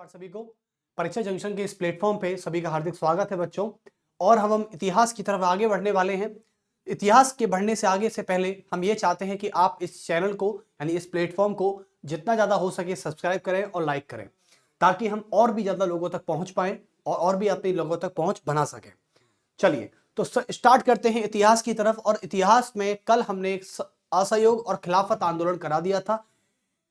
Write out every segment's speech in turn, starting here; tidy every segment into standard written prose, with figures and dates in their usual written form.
नमस्कार सभी को। परीक्षा जंक्शन के इस प्लेटफॉर्म पे सभी का हार्दिक स्वागत है बच्चों। और हम इतिहास की तरफ आगे बढ़ने वाले हैं। इतिहास के बढ़ने से आगे से पहले हम ये चाहते हैं कि आप इस चैनल को यानी इस प्लेटफॉर्म को जितना ज़्यादा हो सके सब्सक्राइब करें और लाइक करें, ताकि हम और भी ज़्यादा लोगों तक पहुँच पाएँ और भी अपने लोगों तक पहुँच बना सकें। चलिए तो स्टार्ट करते हैं इतिहास की तरफ। और इतिहास में कल हमने असहयोग और खिलाफत आंदोलन करा दिया था।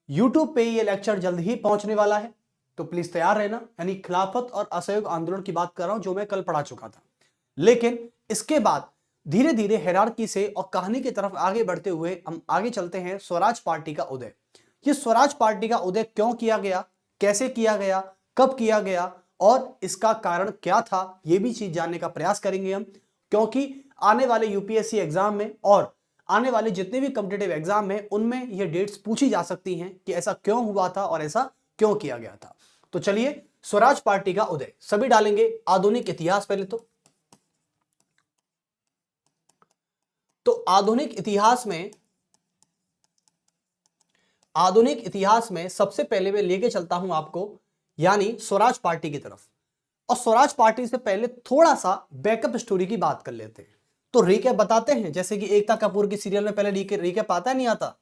यूट्यूब पे ये लेक्चर जल्द ही पहुंचने वाला है, तो प्लीज तैयार रहना। यानी खिलाफत और असहयोग आंदोलन की बात कर रहा हूं जो मैं कल पढ़ा चुका था। लेकिन इसके बाद धीरे धीरे हायरार्की से और कहानी की तरफ आगे बढ़ते हुए हम आगे चलते हैं स्वराज पार्टी का उदय। ये स्वराज पार्टी का उदय क्यों किया गया, कैसे किया गया, कब किया गया और इसका कारण क्या था, यह भी चीज जानने का प्रयास करेंगे हम। क्योंकि आने वाले यूपीएससी एग्जाम में और आने वाले जितने भी कॉम्पिटिटिव एग्जाम हैं उनमें ये डेट्स पूछी जा सकती हैं कि ऐसा क्यों हुआ था और ऐसा क्यों किया गया था। तो चलिए, स्वराज पार्टी का उदय सभी डालेंगे आधुनिक इतिहास। पहले तो आधुनिक इतिहास में सबसे पहले मैं लेके चलता हूं आपको यानी स्वराज पार्टी की तरफ। और स्वराज पार्टी से पहले थोड़ा सा बैकअप स्टोरी की बात कर लेते हैं। तो रिकैप बताते हैं, जैसे कि एकता कपूर की सीरियल में पहले रिकैप आता नहीं आता।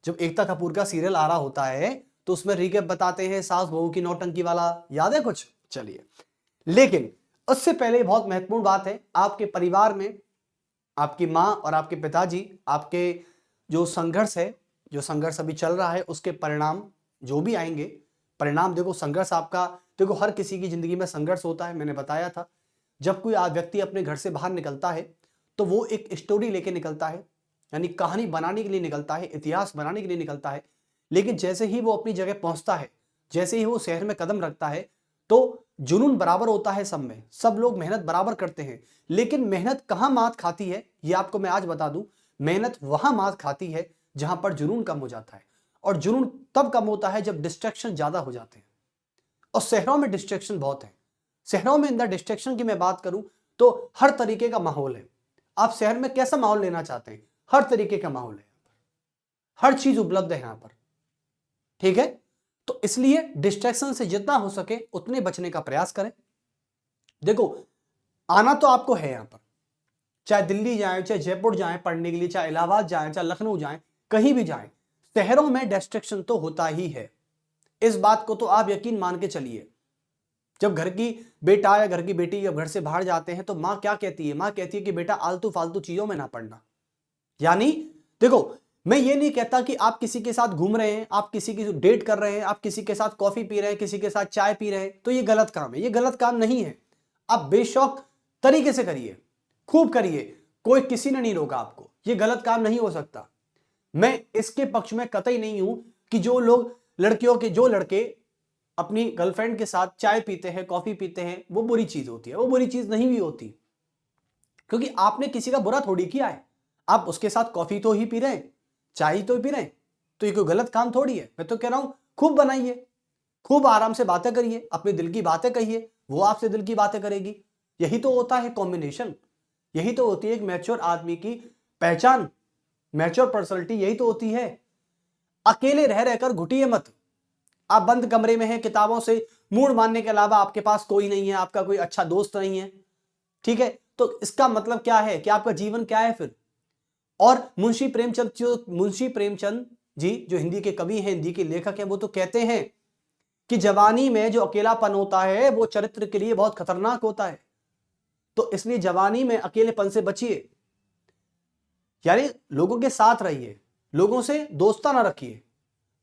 जब एकता कपूर का सीरियल आ रहा होता है तो उसमें रिकैप बताते हैं, सास बहू की नौटंकी वाला, याद है कुछ? चलिए, लेकिन उससे पहले बहुत महत्वपूर्ण बात है, आपके परिवार में आपकी मां और आपके पिताजी, आपके जो संघर्ष अभी चल रहा है उसके परिणाम जो भी आएंगे, परिणाम देखो, संघर्ष आपका देखो, हर किसी की जिंदगी में संघर्ष होता है। मैंने बताया था, जब कोई व्यक्ति अपने घर से बाहर निकलता है तो वो एक स्टोरी लेके निकलता है, यानी कहानी बनाने के लिए निकलता है, इतिहास बनाने के लिए निकलता है। लेकिन जैसे ही वो अपनी जगह पहुंचता है, जैसे ही वो शहर में कदम रखता है, तो जुनून बराबर होता है सब में, सब लोग मेहनत बराबर करते हैं। लेकिन मेहनत कहां मात खाती है ये आपको मैं आज बता दूं। मेहनत वहां मात खाती है जहां पर जुनून कम हो जाता है। और जुनून तब कम होता है जब डिस्ट्रैक्शन ज्यादा हो जाते हैं। और शहरों में डिस्ट्रैक्शन बहुत है। शहरों में इन द डिस्ट्रैक्शन की मैं बात करूं तो हर तरीके का माहौल है। आप शहर में कैसा माहौल लेना चाहते हैं? हर तरीके का माहौल है, हर चीज उपलब्ध है यहां पर, ठीक है? तो इसलिए डिस्ट्रैक्शन से जितना हो सके उतने बचने का प्रयास करें। देखो, आना तो आपको है यहां पर, चाहे दिल्ली जाएं, चाहे जयपुर जाएं पढ़ने के लिए, चाहे इलाहाबाद जाएं, चाहे लखनऊ जाएं, कहीं भी जाएं, शहरों में डिस्ट्रैक्शन तो होता ही है। इस बात को तो आप यकीन मान के चलिए। जब घर की बेटा या घर की बेटी जब घर से बाहर जाते हैं तो मां क्या कहती है? मां कहती है कि बेटा आलतू फालतू चीजों में ना पड़ना। यानी देखो, मैं ये नहीं कहता कि आप किसी के साथ घूम रहे हैं, आप किसी की डेट कर रहे हैं, आप किसी के साथ कॉफी पी रहे हैं, किसी के साथ चाय पी रहे हैं, तो ये गलत काम है। ये गलत काम नहीं है। आप बेशौक तरीके से करिए, खूब करिए, कोई किसी ने नहीं रोका आपको। ये गलत काम नहीं हो सकता। मैं इसके पक्ष में कतई नहीं हूं कि जो लड़के अपनी गर्लफ्रेंड के साथ चाय पीते हैं, कॉफी पीते हैं, वो बुरी चीज होती है। वो बुरी चीज नहीं भी होती, क्योंकि आपने किसी का बुरा थोड़ी किया है। आप उसके साथ कॉफी तो ही पी रहे हैं, चाय तो पी रहे हैं, तो ये कोई गलत काम थोड़ी है। मैं तो कह रहा हूं खूब बनाइए, खूब आराम से बातें करिए, अपने दिल की बातें कहिए, वो आपसे दिल की बातें करेगी। यही तो होता है कॉम्बिनेशन, यही तो होती है एक मैच्योर आदमी की पहचान, मैच्योर पर्सनैलिटी यही तो होती है। अकेले रह रहकर घुटिए मत। आप बंद कमरे में हैं, किताबों से मूड मारने के अलावा आपके पास कोई नहीं है, आपका कोई अच्छा दोस्त नहीं है, ठीक है? तो इसका मतलब क्या है कि आपका जीवन क्या है फिर? और मुंशी प्रेमचंद जी जो हिंदी के कवि हैं, हिंदी के लेखक हैं, वो तो कहते हैं कि जवानी में जो अकेलापन होता है वो चरित्र के लिए बहुत खतरनाक होता है। तो इसलिए जवानी में अकेलेपन से बचिए, यानी लोगों के साथ रहिए, लोगों से दोस्ताना रखिए,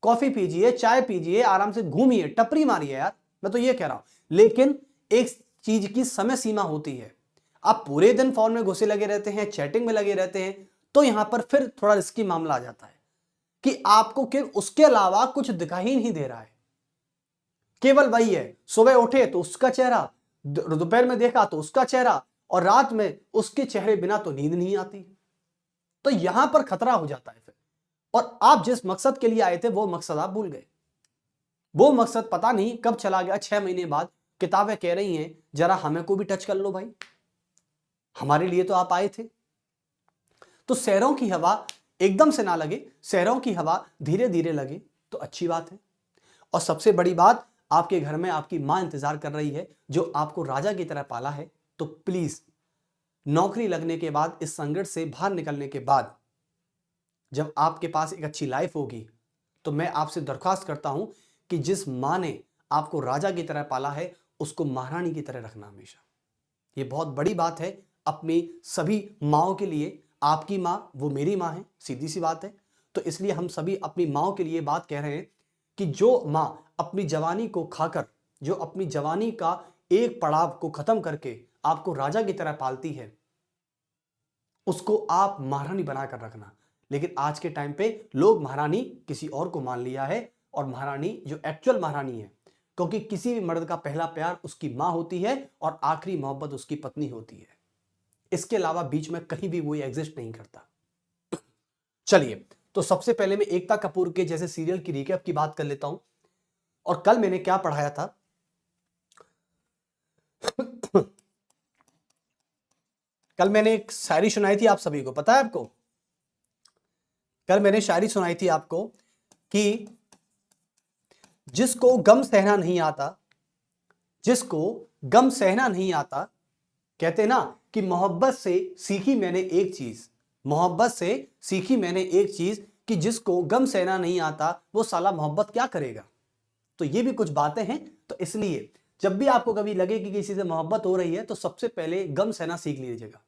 कॉफी पीजिए, चाय पीजिए, आराम से घूमिए, टपरी मारिए यार, मैं तो ये कह रहा हूं। लेकिन एक चीज की समय सीमा होती है। आप पूरे दिन फोन में घुसे लगे रहते हैं, चैटिंग में लगे रहते हैं, तो यहां पर फिर थोड़ा रिस्की मामला आ जाता है कि आपको उसके अलावा कुछ दिखाई नहीं दे रहा है। केवल वही है, सुबह उठे तो उसका चेहरा, दोपहर में देखा तो उसका चेहरा, और रात में उसके चेहरे बिना तो नींद नहीं आती। तो यहां पर खतरा हो जाता है फिर। और आप जिस मकसद के लिए आए थे वो मकसद आप भूल गए। वो मकसद पता नहीं कब चला गया। 6 महीने बाद किताबें कह रही हैं जरा हमें को भी टच कर लो भाई, हमारे लिए तो आप आए थे। तो शहरों की हवा एकदम से ना लगे, शहरों की हवा धीरे धीरे लगे तो अच्छी बात है। और सबसे बड़ी बात, आपके घर में आपकी माँ इंतजार कर रही है जो आपको राजा की तरह पाला है, तो प्लीज नौकरी लगने के बाद, इस संकट से बाहर निकलने के बाद, जब आपके पास एक अच्छी लाइफ होगी, तो मैं आपसे दरख्वास्त करता हूं कि जिस माँ ने आपको राजा की तरह पाला है उसको महारानी की तरह रखना हमेशा। ये बहुत बड़ी बात है अपनी सभी माँओं के लिए। आपकी माँ वो मेरी माँ है, सीधी सी बात है। तो इसलिए हम सभी अपनी माँओं के लिए बात कह रहे हैं कि जो माँ अपनी जवानी को खाकर, जो अपनी जवानी का एक पड़ाव को खत्म करके आपको राजा की तरह पालती है, उसको आप महारानी बनाकर रखना। लेकिन आज के टाइम पे लोग महारानी किसी और को मान लिया है, और महारानी जो एक्चुअल महारानी है, क्योंकि किसी भी मर्द का पहला प्यार उसकी मां होती है और आखिरी मोहब्बत उसकी पत्नी होती है। इसके अलावा बीच में कहीं भी वो एग्जिस्ट नहीं करता। चलिए, तो सबसे पहले मैं एकता कपूर के जैसे सीरियल की रिकैप की बात कर लेता हूं। और कल मैंने क्या पढ़ाया था कल मैंने एक शायरी सुनाई थी आप सभी को, पता है आपको? कल मैंने शायरी सुनाई थी आपको कि जिसको गम सहना नहीं आता, जिसको गम सहना नहीं आता, कहते ना कि मोहब्बत से सीखी मैंने एक चीज, मोहब्बत से सीखी मैंने एक चीज कि जिसको गम सहना नहीं आता वो साला मोहब्बत क्या करेगा। तो ये भी कुछ बातें हैं। तो इसलिए जब भी आपको कभी लगे कि किसी से मोहब्बत हो रही है तो सबसे पहले गम सहना सीख लीजिएगा,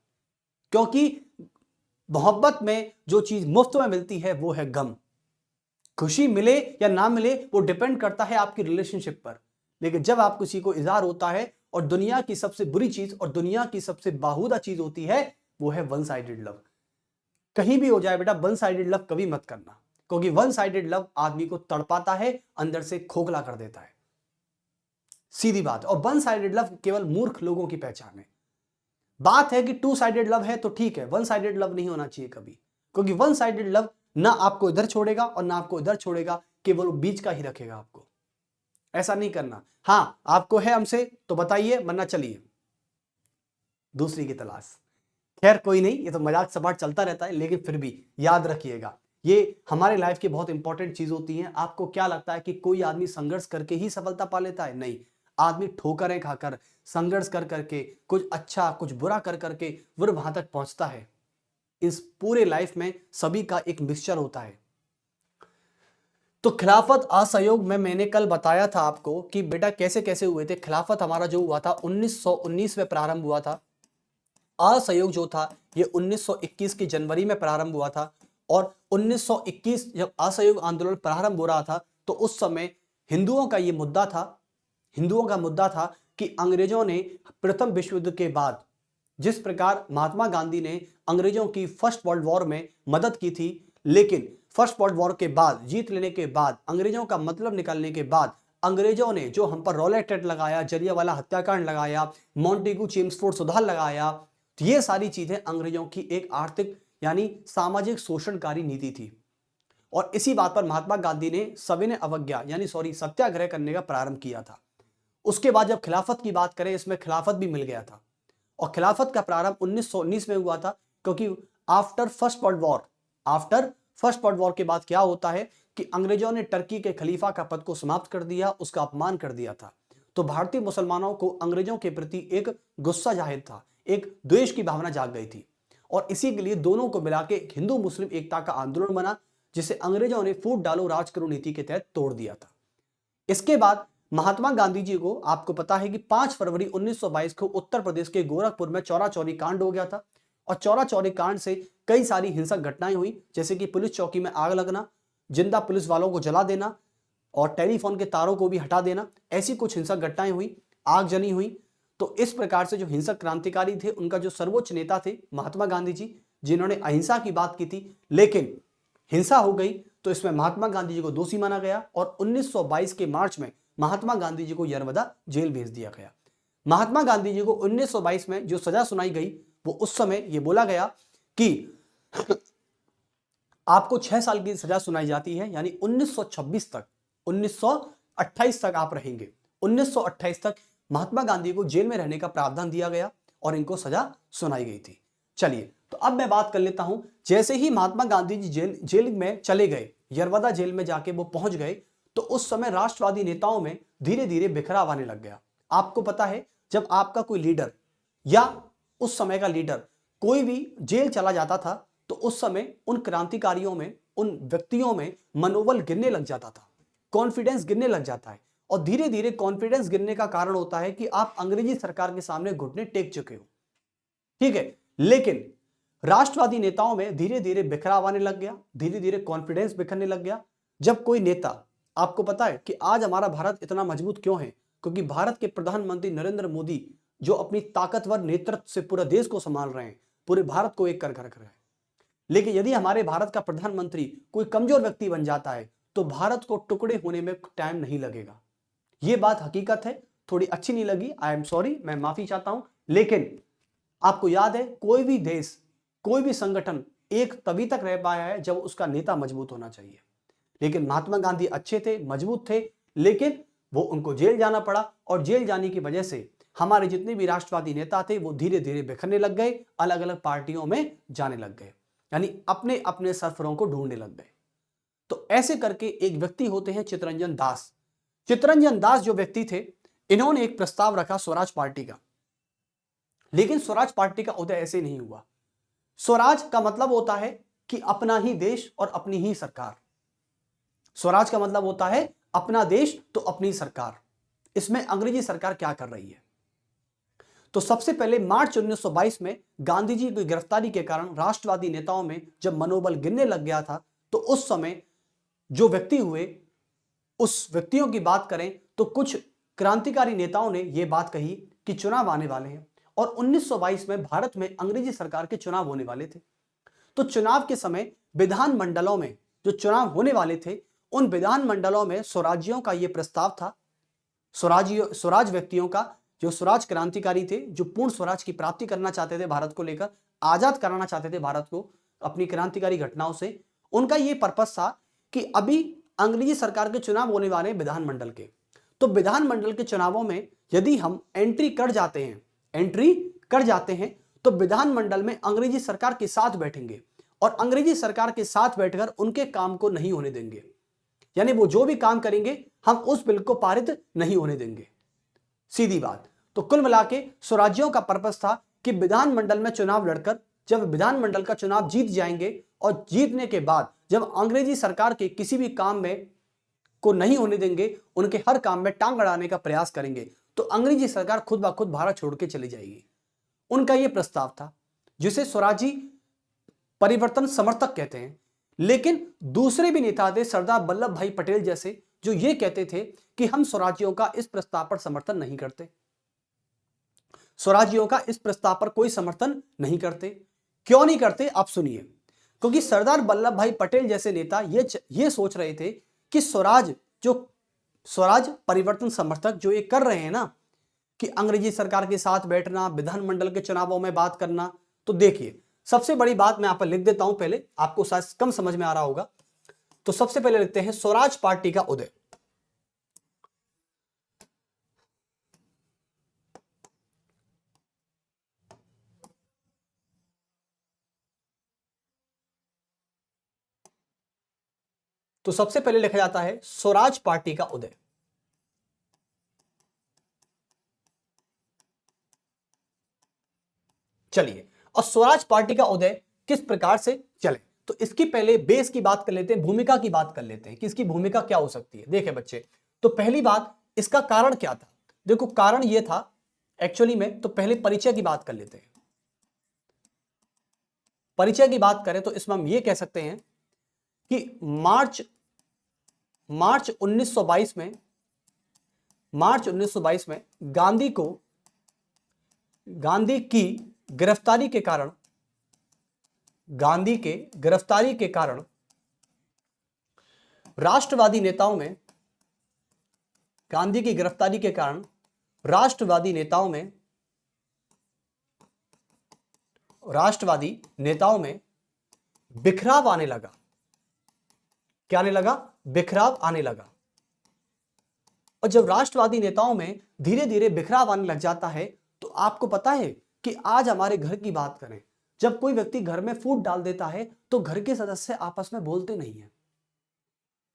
क्योंकि मोहब्बत में जो चीज मुफ्त में मिलती है वो है गम। खुशी मिले या ना मिले वो डिपेंड करता है आपकी रिलेशनशिप पर, लेकिन जब आप किसी को इज़हार होता है, और दुनिया की सबसे बुरी चीज और दुनिया की सबसे बाहुदा चीज होती है वो है वन साइडेड लव। कहीं भी हो जाए बेटा, वन साइडेड लव कभी मत करना, क्योंकि वन साइडेड लव आदमी को तड़पाता है, अंदर से खोखला कर देता है, सीधी बात। और वन साइडेड लव केवल मूर्ख लोगों की पहचान है। बात है कि टू साइडेड लव है तो ठीक है, वन साइडेड लव नहीं होना चाहिए कभी, क्योंकि वन साइडेड लव ना आपको इधर छोड़ेगा और ना आपको इधर छोड़ेगा, केवल बीच का ही रखेगा आपको। ऐसा नहीं करना। हाँ, आपको है हमसे तो बताइए, वरना चलिए दूसरी की तलाश। खैर कोई नहीं, ये तो मजाक सपाट चलता रहता है, लेकिन फिर भी याद रखिएगा ये हमारे लाइफ की बहुत इंपॉर्टेंट चीज होती है। आपको क्या लगता है कि कोई आदमी संघर्ष करके ही सफलता पा लेता है? नहीं, आदमी ठोकरें खाकर, संघर्ष कर करके, कुछ अच्छा कुछ बुरा कर करके वो वहां तक पहुंचता है। इस पूरे लाइफ में सभी का एक मिक्सचर होता है। तो खिलाफत असहयोग में मैंने कल बताया था आपको कि बेटा कैसे कैसे हुए थे। खिलाफत हमारा जो हुआ था 1919 में प्रारंभ हुआ था। असहयोग जो था ये 1921 की जनवरी में प्रारंभ हुआ था। और 1921 जब असहयोग आंदोलन प्रारंभ हो रहा था तो उस समय हिंदुओं का ये मुद्दा था, हिंदुओं का मुद्दा था कि अंग्रेजों ने प्रथम विश्व युद्ध के बाद जिस प्रकार महात्मा गांधी ने अंग्रेजों की फर्स्ट वर्ल्ड वॉर में मदद की थी, लेकिन फर्स्ट वर्ल्ड वॉर के बाद जीत लेने के बाद, अंग्रेजों का मतलब निकालने के बाद, अंग्रेजों ने जो हम पर रॉलेट एक्ट लगाया, जलियांवाला हत्याकांड लगाया, मॉन्टेगू चेम्सफोर्ड सुधार लगाया, तो ये सारी चीजें अंग्रेजों की एक आर्थिक यानी सामाजिक शोषणकारी नीति थी। और इसी बात पर महात्मा गांधी ने सविनय अवज्ञा यानी सत्याग्रह करने का प्रारंभ किया था। उसके बाद जब खिलाफत की बात करें, इसमें खिलाफत भी मिल गया था। और खिलाफत का प्रारंभ 1919 में हुआ था, क्योंकि आफ्टर फर्स्ट वर्ल्ड वॉर के बाद क्या होता है कि अंग्रेजों ने टर्की के खलीफा का पद को समाप्त कर दिया, उसका अपमान कर दिया था। तो भारतीय मुसलमानों को अंग्रेजों के प्रति एक गुस्सा जाहिर था, एक द्वेष की भावना जाग गई थी। और इसी के लिए दोनों को मिला के हिंदू मुस्लिम एकता का आंदोलन बना, जिसे अंग्रेजों ने फूट डालो राज करो नीति के तहत तोड़ दिया था। इसके बाद महात्मा गांधी जी को आपको पता है कि 5 फरवरी 1922 को उत्तर प्रदेश के गोरखपुर में चौरा चौरी कांड हो गया था। और चौरा चौरी कांड से कई सारी हिंसक घटनाएं हुई, जैसे कि पुलिस चौकी में आग लगना, जिंदा पुलिस वालों को जला देना और टेलीफोन के तारों को भी हटा देना। ऐसी कुछ हिंसक घटनाएं हुई, आगजनी हुई। तो इस प्रकार से जो हिंसक क्रांतिकारी थे, उनका जो सर्वोच्च नेता थे महात्मा गांधी जी, जिन्होंने अहिंसा की बात की थी, लेकिन हिंसा हो गई तो इसमें महात्मा गांधी जी को दोषी माना गया और 1922 के मार्च में महात्मा गांधी जी को यरवदा जेल भेज दिया गया। महात्मा गांधी जी को 1922 में जो सजा सुनाई गई, वो उस समय ये बोला गया कि आपको 6 साल की सजा सुनाई जाती है, यानी 1926 तक, 1928 तक आप रहेंगे। 1928 तक महात्मा गांधी को जेल में रहने का प्रावधान दिया गया और इनको सजा सुनाई गई थी। चलिए, तो अब मैं बात कर लेता हूं, जैसे ही महात्मा गांधी जी जेल में चले गए, यरवदा जेल में जाके वो पहुंच गए, तो उस समय राष्ट्रवादी नेताओं में धीरे धीरे बिखराव आने लग गया। आपको पता है, जब आपका कोई लीडर या उस समय का लीडर कोई भी जेल चला जाता था तो उस समय उन क्रांतिकारियों में, उन व्यक्तियों में मनोबल गिरने लग जाता था, कॉन्फिडेंस गिरने लग जाता है। और धीरे धीरे कॉन्फिडेंस गिरने का कारण होता है कि आप अंग्रेजी सरकार के सामने घुटने टेक चुके हो, ठीक है। लेकिन राष्ट्रवादी नेताओं में धीरे धीरे बिखराव आने लग गया, धीरे धीरे कॉन्फिडेंस बिखरने लग गया। जब कोई नेता, आपको पता है कि आज हमारा भारत इतना मजबूत क्यों है, क्योंकि भारत के प्रधानमंत्री नरेंद्र मोदी जो अपनी ताकतवर नेतृत्व से पूरे देश को संभाल रहे हैं, पूरे भारत को एक कर रहे हैं। लेकिन यदि हमारे भारत का प्रधानमंत्री कोई कमजोर व्यक्ति बन जाता है तो भारत को टुकड़े होने में टाइम नहीं लगेगा। यह बात हकीकत है। थोड़ी अच्छी नहीं लगी, आई एम सॉरी, मैं माफी चाहता हूं। लेकिन आपको याद है, कोई भी देश, कोई भी संगठन एक तभी तक रह पाया है जब उसका नेता मजबूत होना चाहिए। लेकिन महात्मा गांधी अच्छे थे, मजबूत थे, लेकिन वो उनको जेल जाना पड़ा और जेल जाने की वजह से हमारे जितने भी राष्ट्रवादी नेता थे वो धीरे धीरे बिखरने लग गए, अलग अलग पार्टियों में जाने लग गए, यानी अपने अपने सरफरों को ढूंढने लग गए। तो ऐसे करके एक व्यक्ति होते हैं चित्तरंजन दास। चित्तरंजन दास जो व्यक्ति थे, इन्होंने एक प्रस्ताव रखा स्वराज पार्टी का। लेकिन स्वराज पार्टी का उदय ऐसे नहीं हुआ। स्वराज का मतलब होता है कि अपना ही देश और अपनी ही सरकार। स्वराज का मतलब होता है अपना देश तो अपनी सरकार। इसमें अंग्रेजी सरकार क्या कर रही है? तो सबसे पहले मार्च 1922 में गांधी जी की गिरफ्तारी के कारण राष्ट्रवादी नेताओं में जब मनोबल गिरने लग गया था, तो उस समय जो व्यक्ति हुए, उस व्यक्तियों की बात करें तो कुछ क्रांतिकारी नेताओं ने यह बात कही कि चुनाव आने वाले हैं और 1922 में भारत में अंग्रेजी सरकार के चुनाव होने वाले थे। तो चुनाव के समय विधान मंडलों में जो चुनाव होने वाले थे, उन विधान मंडलों में स्वराज्यों का यह प्रस्ताव था, स्वराज व्यक्तियों का, जो स्वराज क्रांतिकारी थे, जो पूर्ण स्वराज की प्राप्ति करना चाहते थे, भारत को लेकर आजाद कराना चाहते थे भारत को अपनी क्रांतिकारी घटनाओं से। उनका यह पर्पस था कि अभी अंग्रेजी सरकार के चुनाव होने वाले विधानमंडल के, तो विधानमंडल के चुनावों में यदि हम एंट्री कर जाते हैं तो विधानमंडल में अंग्रेजी सरकार के साथ बैठेंगे और अंग्रेजी सरकार के साथ बैठकर उनके काम को नहीं होने देंगे, यानी वो जो भी काम करेंगे हम उस बिल को पारित नहीं होने देंगे, सीधी बात। तो कुल मिला के स्वराज्यों का पर्पस था कि विधानमंडल में चुनाव लड़कर जब विधानमंडल का चुनाव जीत जाएंगे और जीतने के बाद जब अंग्रेजी सरकार के किसी भी काम में को नहीं होने देंगे, उनके हर काम में टांग अड़ाने का प्रयास करेंगे, तो अंग्रेजी सरकार खुद ब खुद भारत छोड़ के चली जाएगी। उनका यह प्रस्ताव था, जिसे स्वराजी परिवर्तन समर्थक कहते हैं। लेकिन दूसरे भी नेता थे, सरदार वल्लभ भाई पटेल जैसे, जो ये कहते थे कि हम स्वराजियों का इस प्रस्ताव पर समर्थन नहीं करते, स्वराजियों का इस प्रस्ताव पर कोई समर्थन नहीं करते। क्यों नहीं करते, आप सुनिए। क्योंकि सरदार वल्लभ भाई पटेल जैसे नेता ये सोच रहे थे कि स्वराज परिवर्तन समर्थक जो ये कर रहे हैं ना, कि अंग्रेजी सरकार के साथ बैठना, विधानमंडल के चुनावों में बात करना, तो देखिए सबसे बड़ी बात मैं यहां पर लिख देता हूं, पहले आपको शायद कम समझ में आ रहा होगा। तो सबसे पहले लिखते हैं स्वराज पार्टी का उदय। तो सबसे पहले लिखा जाता है स्वराज पार्टी का उदय। चलिए, और स्वराज पार्टी का उदय किस प्रकार से चले, तो इसकी पहले बेस की बात कर लेते हैं, भूमिका की बात कर लेते हैं कि इसकी भूमिका क्या हो सकती है। देखिए बच्चे, तो पहली बात, इसका कारण क्या था। देखो कारण यह था एक्चुअली में, तो पहले परिचय की बात कर लेते हैं। परिचय की बात करें तो इसमें हम ये कह सकते हैं कि मार्च 1922 में गांधी की गिरफ्तारी के कारण राष्ट्रवादी नेताओं में बिखराव आने लगा। क्या आने लगा? बिखराव आने लगा। और जब राष्ट्रवादी नेताओं में धीरे धीरे बिखराव आने लग जाता है, तो आपको पता है कि आज हमारे घर की बात करें, जब कोई व्यक्ति घर में फूट डाल देता है तो घर के सदस्य आपस में बोलते नहीं है।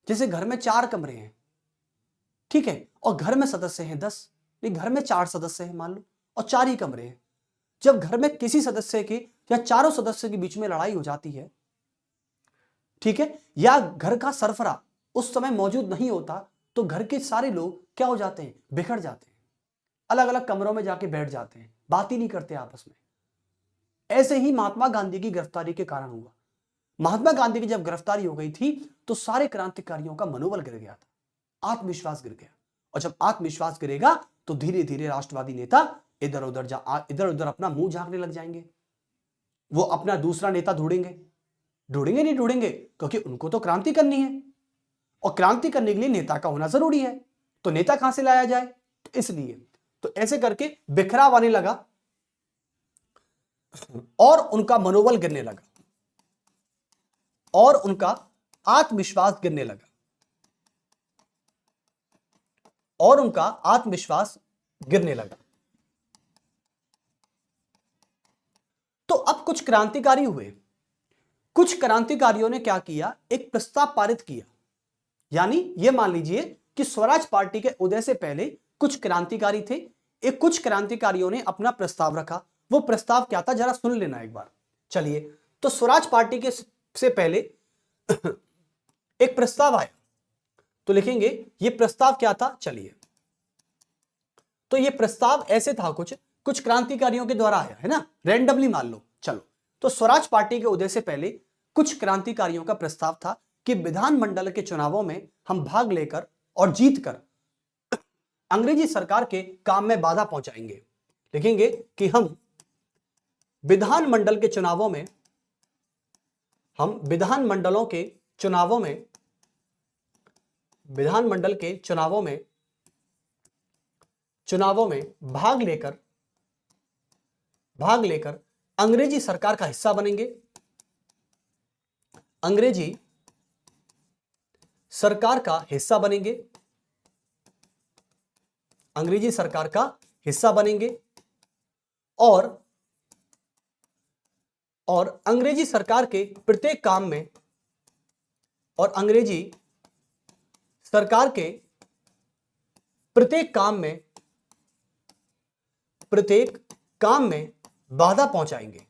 जैसे घर में 4 कमरे हैं, ठीक है, और घर में सदस्य हैं 10, नहीं घर में 4 सदस्य हैं मान लो, और 4 ही कमरे हैं। जब घर में किसी सदस्य की या चारों सदस्यों के बीच में लड़ाई हो जाती है, ठीक है, या घर का सरफरा उस समय मौजूद नहीं होता, तो घर के सारे लोग क्या हो जाते हैं, बिखर जाते हैं, अलग अलग कमरों में जाके बैठ जाते हैं, बात ही नहीं करते आपस में। ऐसे ही महात्मा गांधी की गिरफ्तारी के कारण हुआ। महात्मा गांधी की जब गिरफ्तारी हो गई थी तो सारे क्रांतिकारियों का मनोबल गिर गया था, आत्मविश्वास गिर गया, और जब आत्मविश्वास गिरेगा तो धीरे धीरे राष्ट्रवादी नेता इधर उधर अपना मुंह झांकने लग जाएंगे। वो अपना दूसरा नेता ढूंढेंगे नहीं ढूंढेंगे, क्योंकि उनको तो क्रांति करनी है, और क्रांति करने के लिए नेता का होना जरूरी है। तो नेता कहां से लाया जाए, तो इसलिए तो ऐसे करके बिखराव आने लगा और उनका मनोबल गिरने लगा और उनका आत्मविश्वास गिरने लगा और उनका आत्मविश्वास गिरने लगा। तो अब कुछ क्रांतिकारी हुए। कुछ क्रांतिकारियों ने क्या किया, एक प्रस्ताव पारित किया। यानी यह मान लीजिए कि स्वराज पार्टी के उदय से पहले कुछ क्रांतिकारी थे, एक कुछ क्रांतिकारियों ने अपना प्रस्ताव रखा। वो प्रस्ताव क्या था, जरा सुन लेना एक बार। चलिए, तो स्वराज पार्टी के से पहले एक प्रस्ताव आया, तो लिखेंगे ये प्रस्ताव क्या था। चलिए, तो ये प्रस्ताव ऐसे था, कुछ क्रांतिकारियों के द्वारा आया है ना, रैंडमली मान लो। चलो, तो स्वराज पार्टी के उदय से पहले कुछ क्रांतिकारियों का प्रस्ताव था कि विधानमंडल के चुनावों में हम भाग लेकर और जीतकर अंग्रेजी सरकार के काम में बाधा पहुंचाएंगे। लिखेंगे कि हम विधानमंडल के चुनावों में विधानमंडल के चुनावों में भाग लेकर अंग्रेजी सरकार का हिस्सा बनेंगे। अंग्रेजी सरकार का हिस्सा बनेंगे और अंग्रेजी सरकार के प्रत्येक काम में प्रत्येक काम में बाधा पहुंचाएंगे।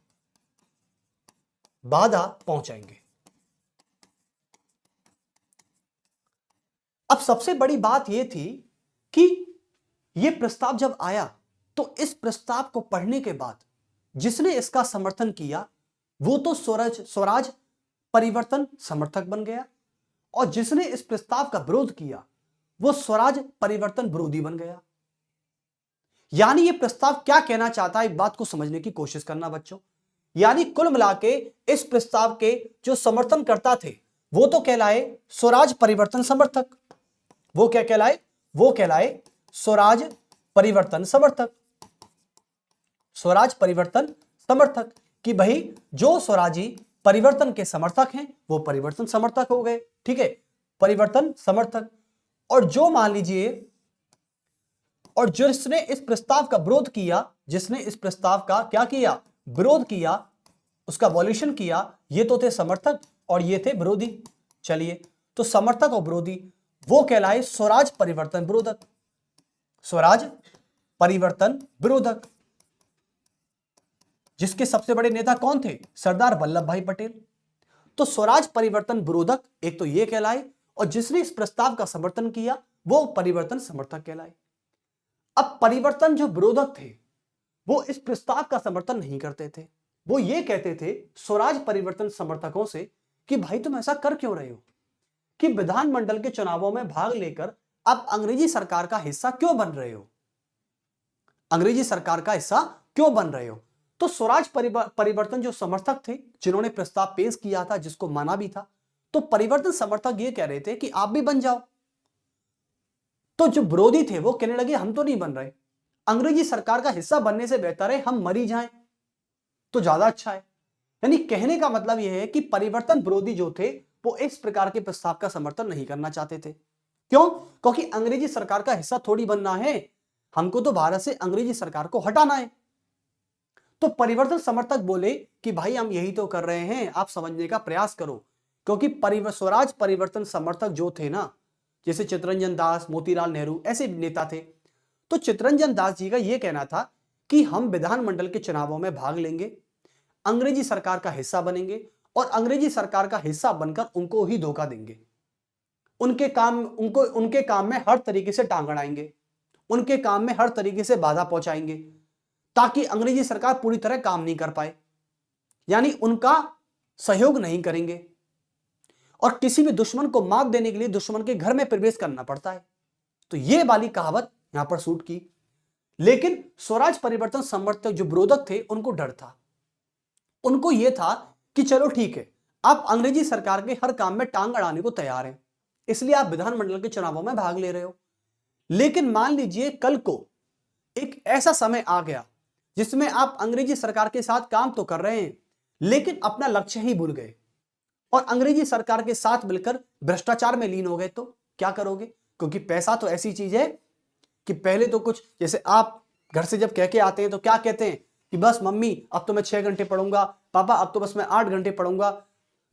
अब सबसे बड़ी बात यह थी कि यह प्रस्ताव जब आया तो इस प्रस्ताव को पढ़ने के बाद जिसने इसका समर्थन किया वो तो स्वराज परिवर्तन समर्थक बन गया, और जिसने इस प्रस्ताव का विरोध किया वो स्वराज परिवर्तन विरोधी बन गया। यानी यह प्रस्ताव क्या कहना चाहता है, एक बात को समझने की कोशिश करना बच्चों। यानी कुल मिलाके इस प्रस्ताव के जो समर्थन करता थे वो तो कहलाए स्वराज परिवर्तन समर्थक। वो क्या कहलाए, वो कहलाए स्वराज परिवर्तन समर्थक कि भाई जो स्वराजी परिवर्तन के समर्थक हैं वो परिवर्तन समर्थक हो गए। ठीक है, परिवर्तन समर्थक। और जो मान लीजिए, और जिसने इस प्रस्ताव का विरोध किया, जिसने इस प्रस्ताव का क्या किया, विरोध किया, उसका वॉल्यूशन किया, ये तो थे समर्थक और ये थे विरोधी। चलिए, तो समर्थक और विरोधी वो कहलाए स्वराज परिवर्तन विरोधक। जिसके सबसे बड़े नेता कौन थे, सरदार वल्लभ भाई पटेल। तो स्वराज परिवर्तन विरोधक एक तो ये कहलाए, और जिसने इस प्रस्ताव का समर्थन किया वो परिवर्तन समर्थक कहलाए। अब परिवर्तन जो विरोधक थे वो इस प्रस्ताव का समर्थन नहीं करते थे। वो ये कहते थे स्वराज परिवर्तन समर्थकों से कि भाई तुम ऐसा कर क्यों रहे हो, कि विधानमंडल के चुनावों में भाग लेकर अब अंग्रेजी सरकार का हिस्सा क्यों बन रहे हो। तो स्वराज परिवर्तन जो समर्थक थे जिन्होंने प्रस्ताव पेश किया था, जिसको माना भी था, तो परिवर्तन समर्थक ये कह रहे थे कि आप भी बन जाओ। तो जो विरोधी थे वो कहने लगे हम तो नहीं बन रहे, अंग्रेजी सरकार का हिस्सा बनने से बेहतर है हम मरी जाएं तो ज्यादा अच्छा है। यानी कहने का मतलब यह है कि परिवर्तन विरोधी जो थे वो इस प्रकार के प्रस्ताव का समर्थन नहीं करना चाहते थे। क्यों? क्योंकि अंग्रेजी सरकार का हिस्सा थोड़ी बनना है, हमको तो भारत से अंग्रेजी सरकार को हटाना है। तो परिवर्तन समर्थक बोले कि भाई हम यही तो कर रहे हैं, आप समझने का प्रयास करो। क्योंकि स्वराज परिवर्तन समर्थक जो थे ना, जैसे चित्तरंजन दास, मोतीलाल नेहरू, ऐसे नेता थे। तो चित्तरंजन दास जी का यह कहना था कि हम विधानमंडल के चुनावों में भाग लेंगे, अंग्रेजी सरकार का हिस्सा बनेंगे और अंग्रेजी सरकार का हिस्सा बनकर उनको ही धोखा देंगे, उनके काम में हर तरीके से टांग अड़ाएंगे, उनके काम में हर तरीके से बाधा पहुंचाएंगे ताकि अंग्रेजी सरकार पूरी तरह काम नहीं कर पाए, यानी उनका सहयोग नहीं करेंगे। और किसी भी दुश्मन को मात देने के लिए दुश्मन के घर में प्रवेश करना पड़ता है। तो यह वाली कहावत यहां पर सूट की। लेकिन स्वराज परिवर्तन समर्थक जो विरोधक थे उनको डर था, उनको यह था कि चलो ठीक है, आप अंग्रेजी सरकार के हर काम में टांग अड़ाने को तैयार हैं, इसलिए आप विधानमंडल के चुनावों में भाग ले रहे हो। लेकिन मान लीजिए कल को एक ऐसा समय आ गया जिसमें आप अंग्रेजी सरकार के साथ काम तो कर रहे हैं लेकिन अपना लक्ष्य ही भूल गए और अंग्रेजी सरकार के साथ मिलकर भ्रष्टाचार में लीन हो गए, तो क्या करोगे? क्योंकि पैसा तो ऐसी चीज है कि पहले तो कुछ, जैसे आप घर से जब कह के आते हैं तो क्या कहते हैं कि बस मम्मी अब तो मैं 6 घंटे पढ़ूंगा, पापा अब तो बस मैं 8 घंटे पढ़ूंगा,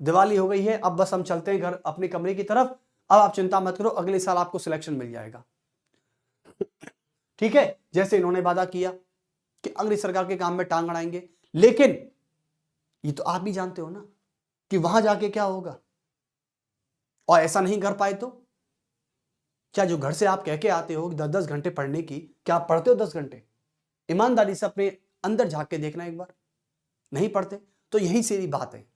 दिवाली हो गई है, अब बस हम चलते हैं घर अपने कमरे की तरफ, अब आप चिंता मत करो, अगले साल आपको सिलेक्शन मिल जाएगा। ठीक है, जैसे इन्होंने वादा किया कि अंग्रेज सरकार के काम में टांग अड़ाएंगे, लेकिन ये तो आप भी जानते हो ना कि वहां जाके क्या होगा। और ऐसा नहीं कर पाए तो क्या जो घर से आप कह के आते हो 10-10 घंटे पढ़ने की, क्या आप पढ़ते हो 10 घंटे? ईमानदारी से अपने अंदर झांक के देखना एक बार, नहीं पढ़ते। तो यही सीधी बात है।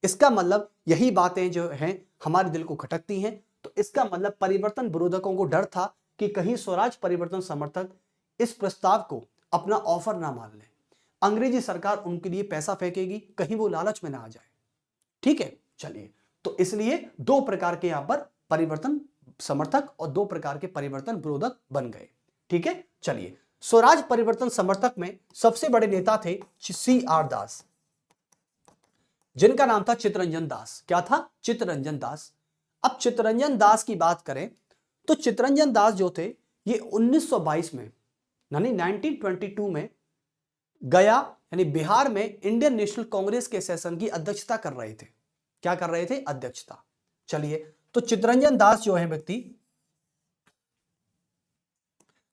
इसका मतलब यही बातें जो हैं हमारे दिल को खटकती हैं। तो इसका मतलब परिवर्तन विरोधकों को डर था कि कहीं स्वराज परिवर्तन समर्थक इस प्रस्ताव को अपना ऑफर ना मान ले, अंग्रेजी सरकार उनके लिए पैसा फेंकेगी, कहीं वो लालच में ना आ जाए। ठीक है, चलिए, तो इसलिए 2 प्रकार के यहां पर परिवर्तन समर्थक और 2 प्रकार के परिवर्तन विरोधक बन गए। ठीक है, चलिए, स्वराज परिवर्तन समर्थक में सबसे बड़े नेता थे CR दास, जिनका नाम था चित्तरंजन दास। क्या था? चित्तरंजन दास। अब चित्तरंजन दास की बात करें तो चित्तरंजन दास जो थे ये 1922 में यानी 1922 में गया यानी बिहार में इंडियन नेशनल कांग्रेस के सेशन की अध्यक्षता कर रहे थे। क्या कर रहे थे? अध्यक्षता। चलिए, तो चित्तरंजन दास जो है व्यक्ति,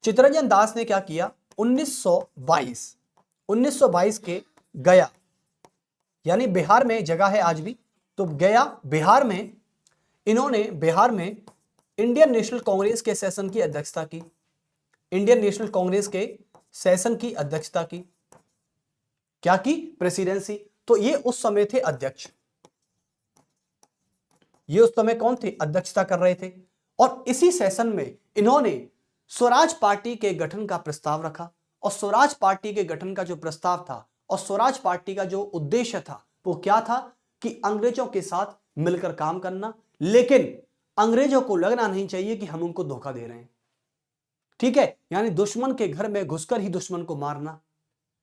चित्तरंजन दास ने क्या किया? 1922 के गया, यानी बिहार में जगह है आज भी, तो गया बिहार में इन्होंने बिहार में इंडियन नेशनल कांग्रेस के सेशन की अध्यक्षता की। इंडियन नेशनल कांग्रेस के सेशन की अध्यक्षता की। क्या की? प्रेसिडेंसी। तो ये उस समय थे अध्यक्ष, ये उस समय कौन थे? अध्यक्षता कर रहे थे। और इसी सेशन में इन्होंने स्वराज पार्टी के गठन का प्रस्ताव रखा। और स्वराज पार्टी के गठन का जो प्रस्ताव था और स्वराज पार्टी का जो उद्देश्य था वो क्या था कि अंग्रेजों के साथ मिलकर काम करना, लेकिन अंग्रेजों को लगना नहीं चाहिए कि हम उनको धोखा दे रहे हैं। ठीक है, यानी दुश्मन के घर में घुसकर ही दुश्मन को मारना,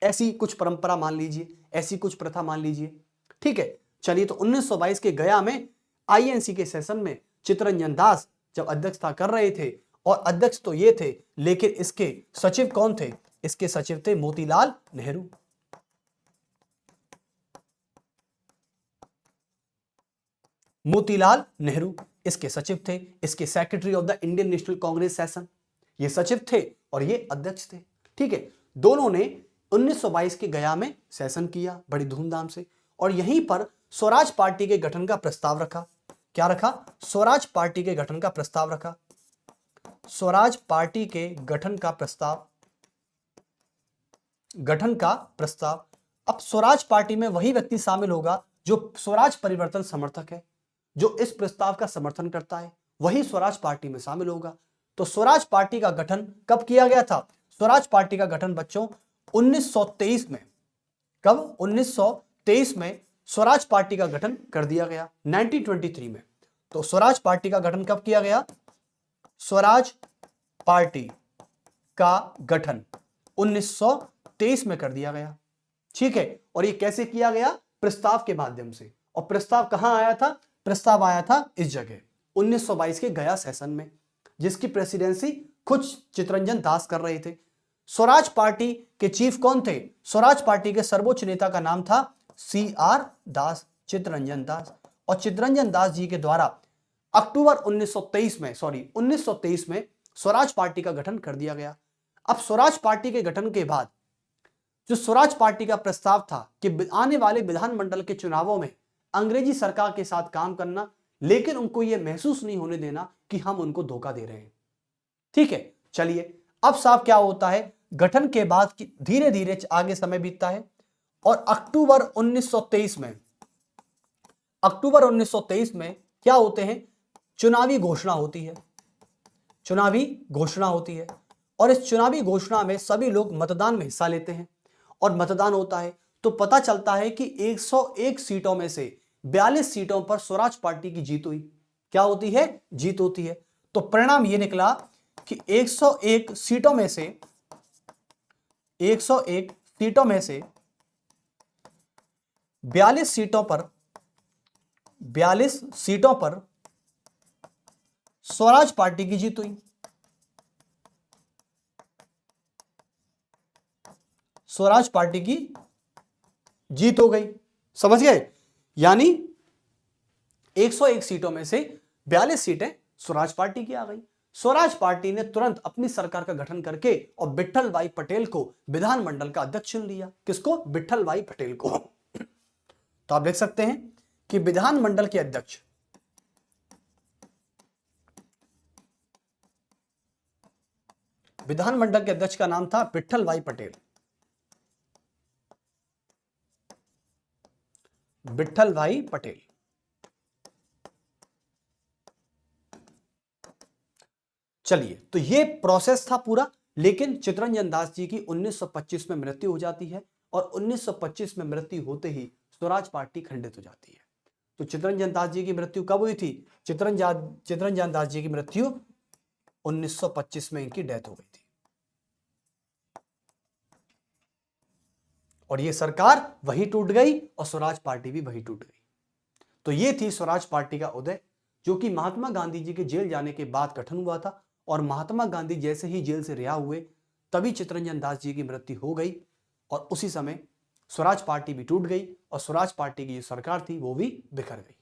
ऐसी कुछ परंपरा मान लीजिए, ऐसी कुछ प्रथा मान लीजिए। ठीक है, चलिए, तो 1922 के गया में INC के सेशन में चित्तरंजन दास जब अध्यक्षता कर रहे थे, और अध्यक्ष तो ये थे लेकिन इसके सचिव कौन थे? इसके सचिव थे मोतीलाल नेहरू। मोतीलाल नेहरू इसके सचिव थे, इसके secretary of the Indian national Congress session, ये सचिव थे और ये अध्यक्ष थे। ठीक है, दोनों ने 1922 के गया में सेशन किया बड़ी धूमधाम से, और यहीं पर स्वराज पार्टी के गठन का प्रस्ताव रखा। क्या रखा? स्वराज पार्टी के गठन का प्रस्ताव रखा। स्वराज पार्टी के गठन का प्रस्ताव, गठन का प्रस्ताव। अब स्वराज पार्टी में वही व्यक्ति शामिल होगा जो स्वराज परिवर्तन समर्थक है, जो इस प्रस्ताव का समर्थन करता है, वही स्वराज पार्टी में शामिल होगा। तो स्वराज पार्टी का गठन कब किया गया था? स्वराज पार्टी का गठन बच्चों 1923 में। कब? 1923 में स्वराज पार्टी का गठन कर दिया गया, 1923 में। तो स्वराज पार्टी का गठन कब किया गया? स्वराज पार्टी का गठन 1923 में कर दिया गया। ठीक है, और ये कैसे किया गया? प्रस्ताव के माध्यम से। और प्रस्ताव कहां आया था? प्रस्ताव आया था इस जगह 1922 के गया सेशन में, जिसकी प्रेसिडेंसी खुद चित्तरंजन दास कर रहे थे। स्वराज पार्टी के चीफ कौन थे? स्वराज पार्टी के सर्वोच्च नेता का नाम था CR दास, चित्तरंजन दास। और चित्तरंजन दास जी के द्वारा अक्टूबर 1923 में स्वराज पार्टी का गठन कर दिया गया। अब स्वराज पार्टी के गठन के बाद जो स्वराज पार्टी का प्रस्ताव था कि आने वाले विधानमंडल के चुनावों में अंग्रेजी सरकार के साथ काम करना, लेकिन उनको यह महसूस नहीं होने देना कि हम उनको धोखा दे रहे हैं। ठीक है, चलिए अब साहब क्या होता है, गठन के बाद धीरे धीरे आगे समय बीतता है और अक्टूबर 1923 में क्या होते हैं, चुनावी घोषणा होती है। चुनावी घोषणा होती है और इस चुनावी घोषणा में सभी लोग मतदान में हिस्सा लेते हैं और मतदान होता है तो पता चलता है कि 101 सीटों में से 42 सीटों पर स्वराज पार्टी की जीत हुई। क्या होती है, जीत होती है। तो परिणाम यह निकला कि 101 सीटों में से 42 सीटों पर स्वराज पार्टी की जीत हुई। स्वराज पार्टी की जीत हो गई, समझ गए। यानी 101 सीटों में से 42 सीटें स्वराज पार्टी की आ गई। स्वराज पार्टी ने तुरंत अपनी सरकार का गठन करके और विट्ठल भाई पटेल को विधानमंडल का अध्यक्ष चुन लिया। किसको, विट्ठल भाई पटेल को। तो आप देख सकते हैं कि विधानमंडल के अध्यक्ष का नाम था विट्ठल भाई पटेल। विट्ठल भाई पटेल। चलिए, तो ये प्रोसेस था पूरा। लेकिन चित्तरंजन दास जी की 1925 में मृत्यु हो जाती है और 1925 में मृत्यु होते ही स्वराज पार्टी खंडित हो जाती है। तो चित्तरंजन दास जी की मृत्यु कब हुई थी, चित्तरंजन दास जी की मृत्यु 1925 में इनकी डेथ हो गई थी और ये सरकार वही टूट गई और स्वराज पार्टी भी वही टूट गई। तो ये थी स्वराज पार्टी का उदय, जो कि महात्मा गांधी जी के जेल जाने के बाद गठन हुआ था और महात्मा गांधी जैसे ही जेल से रिहा हुए तभी चित्तरंजन दास जी की मृत्यु हो गई और उसी समय स्वराज पार्टी भी टूट गई और स्वराज पार्टी की जो सरकार थी वो भी बिखर गई।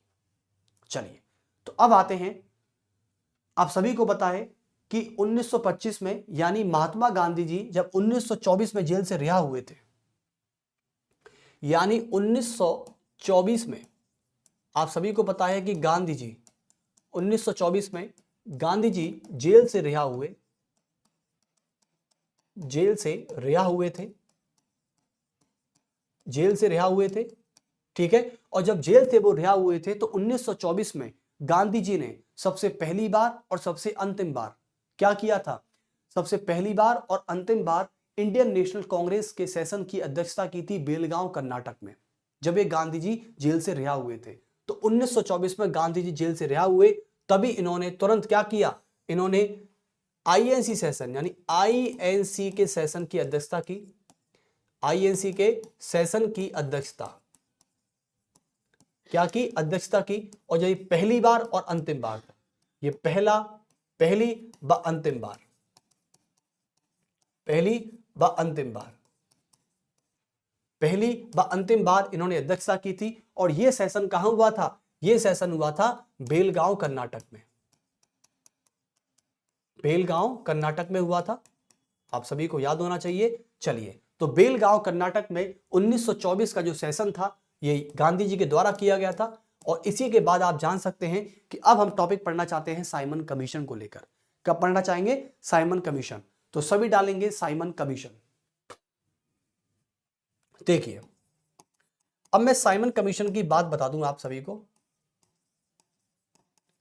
चलिए, तो अब आते हैं, आप सभी को पता है कि 1925 में यानी महात्मा गांधी जी जब 1924 में जेल से रिहा हुए थे, यानी 1924 में आप सभी को पता है कि गांधी जी 1924 में गांधी जी जेल से रिहा हुए थे। ठीक है, और जब जेल से वो रिहा हुए थे तो 1924 में गांधी जी ने सबसे पहली बार और सबसे अंतिम बार क्या किया था, सबसे पहली बार और अंतिम बार इंडियन नेशनल कांग्रेस के सेशन की अध्यक्षता की थी बेलगांव कर्नाटक में, जब ये गांधी जी जेल से रिहा हुए थे। तो 1924 में गांधी जी जेल से रिहा हुए तभी इन्होंने तुरंत क्या किया, इन्होंने आईएनसी सेशन यानी आईएनसी के सेशन की अध्यक्षता की। आईएनसी के सेशन की अध्यक्षता क्या की, अध्यक्षता की। और ये पहली बार और अंतिम बार, ये पहली व अंतिम बार, पहली व अंतिम बार इन्होंने अध्यक्षता की थी। और यह सेशन कहां हुआ था, यह सेशन हुआ था बेलगांव कर्नाटक में। बेलगांव कर्नाटक में हुआ था, आप सभी को याद होना चाहिए। चलिए, तो बेलगांव कर्नाटक में 1924 का जो सेशन था ये गांधी जी के द्वारा किया गया था। और इसी के बाद आप जान सकते हैं कि अब हम टॉपिक पढ़ना चाहते हैं साइमन कमीशन को लेकर। कब पढ़ना चाहेंगे, साइमन कमीशन। तो सभी डालेंगे साइमन कमीशन। देखिए, अब मैं साइमन कमीशन की बात बता दूं आप सभी को।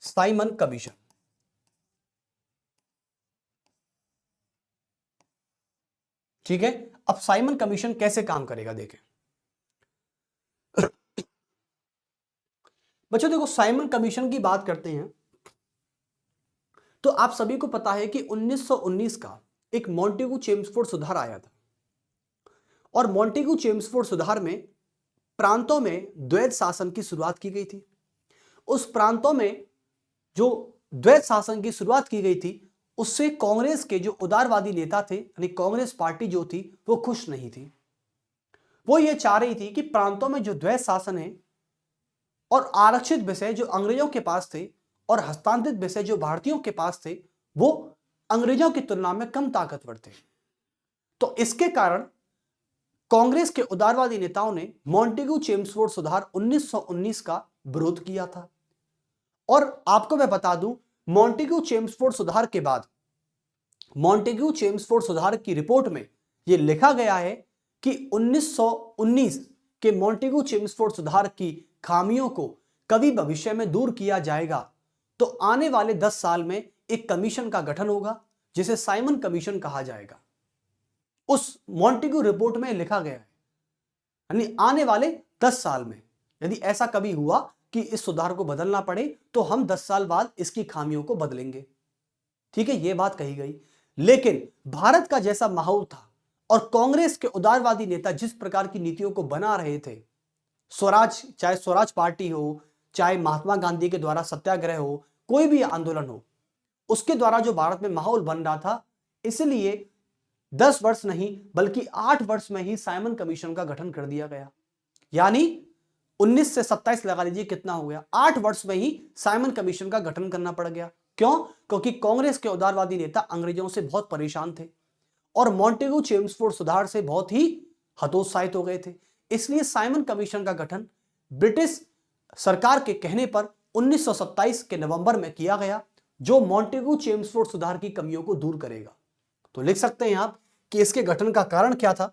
साइमन कमीशन, ठीक है। अब साइमन कमीशन कैसे काम करेगा देखें बच्चों। देखो, साइमन कमीशन की बात करते हैं तो आप सभी को पता है कि 1919 का एक मॉन्टेगू चेम्सफोर्ड सुधार आया था और मॉन्टेगू चेम्सफोर्ड सुधार में प्रांतों में द्वैध शासन की शुरुआत की गई थी। उस प्रांतों में जो द्वैध शासन की शुरुआत की गई थी उससे कांग्रेस के जो उदारवादी नेता थे यानी कांग्रेस पार्टी जो थी वो खुश नहीं थी। वो ये चाह रही थी कि प्रांतों में जो द्वैध शासन है और आरक्षित विषय जो अंग्रेजों के पास थे और हस्तांतरित विषय जो भारतीयों के पास थे वो अंग्रेजों की तुलना में कम ताकतवर थे। तो इसके कारण कांग्रेस के उदारवादी नेताओं ने मॉन्टेग्यू चेम्सफोर्ड सुधार 1919 का विरोध किया था। और आपको मैं बता दूं, मॉन्टेग्यू चेम्सफोर्ड सुधार के बाद मॉन्टेग्यू चेम्सफोर्ड सुधार की रिपोर्ट में यह लिखा गया है कि 1919 के मॉन्टेग्यू चेम्सफोर्ड सुधार की खामियों को कभी भविष्य में दूर किया जाएगा तो आने वाले 10 साल में एक कमीशन का गठन होगा जिसे साइमन कमीशन कहा जाएगा। उस मॉन्टेग्यू रिपोर्ट में लिखा गया है, यानी आने वाले 10 साल में यदि ऐसा कभी हुआ कि इस सुधार को बदलना पड़े तो हम 10 साल बाद इसकी खामियों को बदलेंगे। ठीक है, यह बात कही गई। लेकिन भारत का जैसा माहौल था और कांग्रेस के उदारवादी नेता जिस प्रकार की नीतियों को बना रहे थे, स्वराज, चाहे स्वराज पार्टी हो, चाहे महात्मा गांधी के द्वारा सत्याग्रह हो, कोई भी आंदोलन हो, उसके द्वारा जो भारत में माहौल बन रहा था, इसलिए 10 वर्ष नहीं बल्कि 8 वर्ष में ही साइमन कमीशन का गठन कर दिया गया। यानी 19 से 27 लगा लीजिए, कितना हो गया, 8 वर्ष में ही साइमन कमीशन का गठन करना पड़ गया। क्यों? क्योंकि कांग्रेस के उदारवादी नेता अंग्रेजों से बहुत परेशान थे और मॉन्टेग्यू चेम्सफोर्ड सुधार से बहुत ही हतोत्साहित हो गए थे। इसलिए साइमन कमीशन का गठन ब्रिटिश सरकार के कहने पर 1927 के नवंबर में किया गया, जो मॉन्टेग्यू चेम्सफोर्ड सुधार की कमियों को दूर करेगा। तो लिख सकते हैं आप कि इसके गठन का कारण क्या था।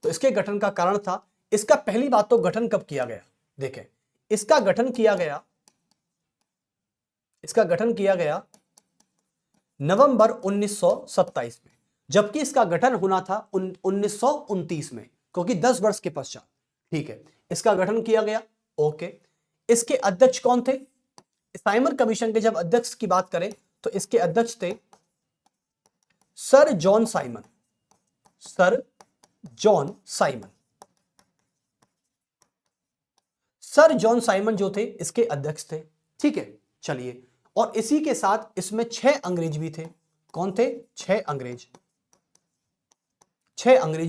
तो इसके गठन का कारण था, इसका पहली बात तो गठन कब किया गया, देखें, इसका गठन किया गया नवंबर 1927 में, जबकि इसका गठन होना था 1929 में, क्योंकि 10 वर्ष के पश्चात। ठीक है, इसका गठन किया गया। ओके, इसके अध्यक्ष कौन थे? साइमन कमीशन के जब अध्यक्ष की बात करें तो इसके अध्यक्ष थे sir John Simon. Sir John Simon जो थे इसके अध्यक्ष थे। ठीक है, चलिए, और इसी के साथ इसमें 6 अंग्रेज भी थे। कौन थे? 6 अंग्रेज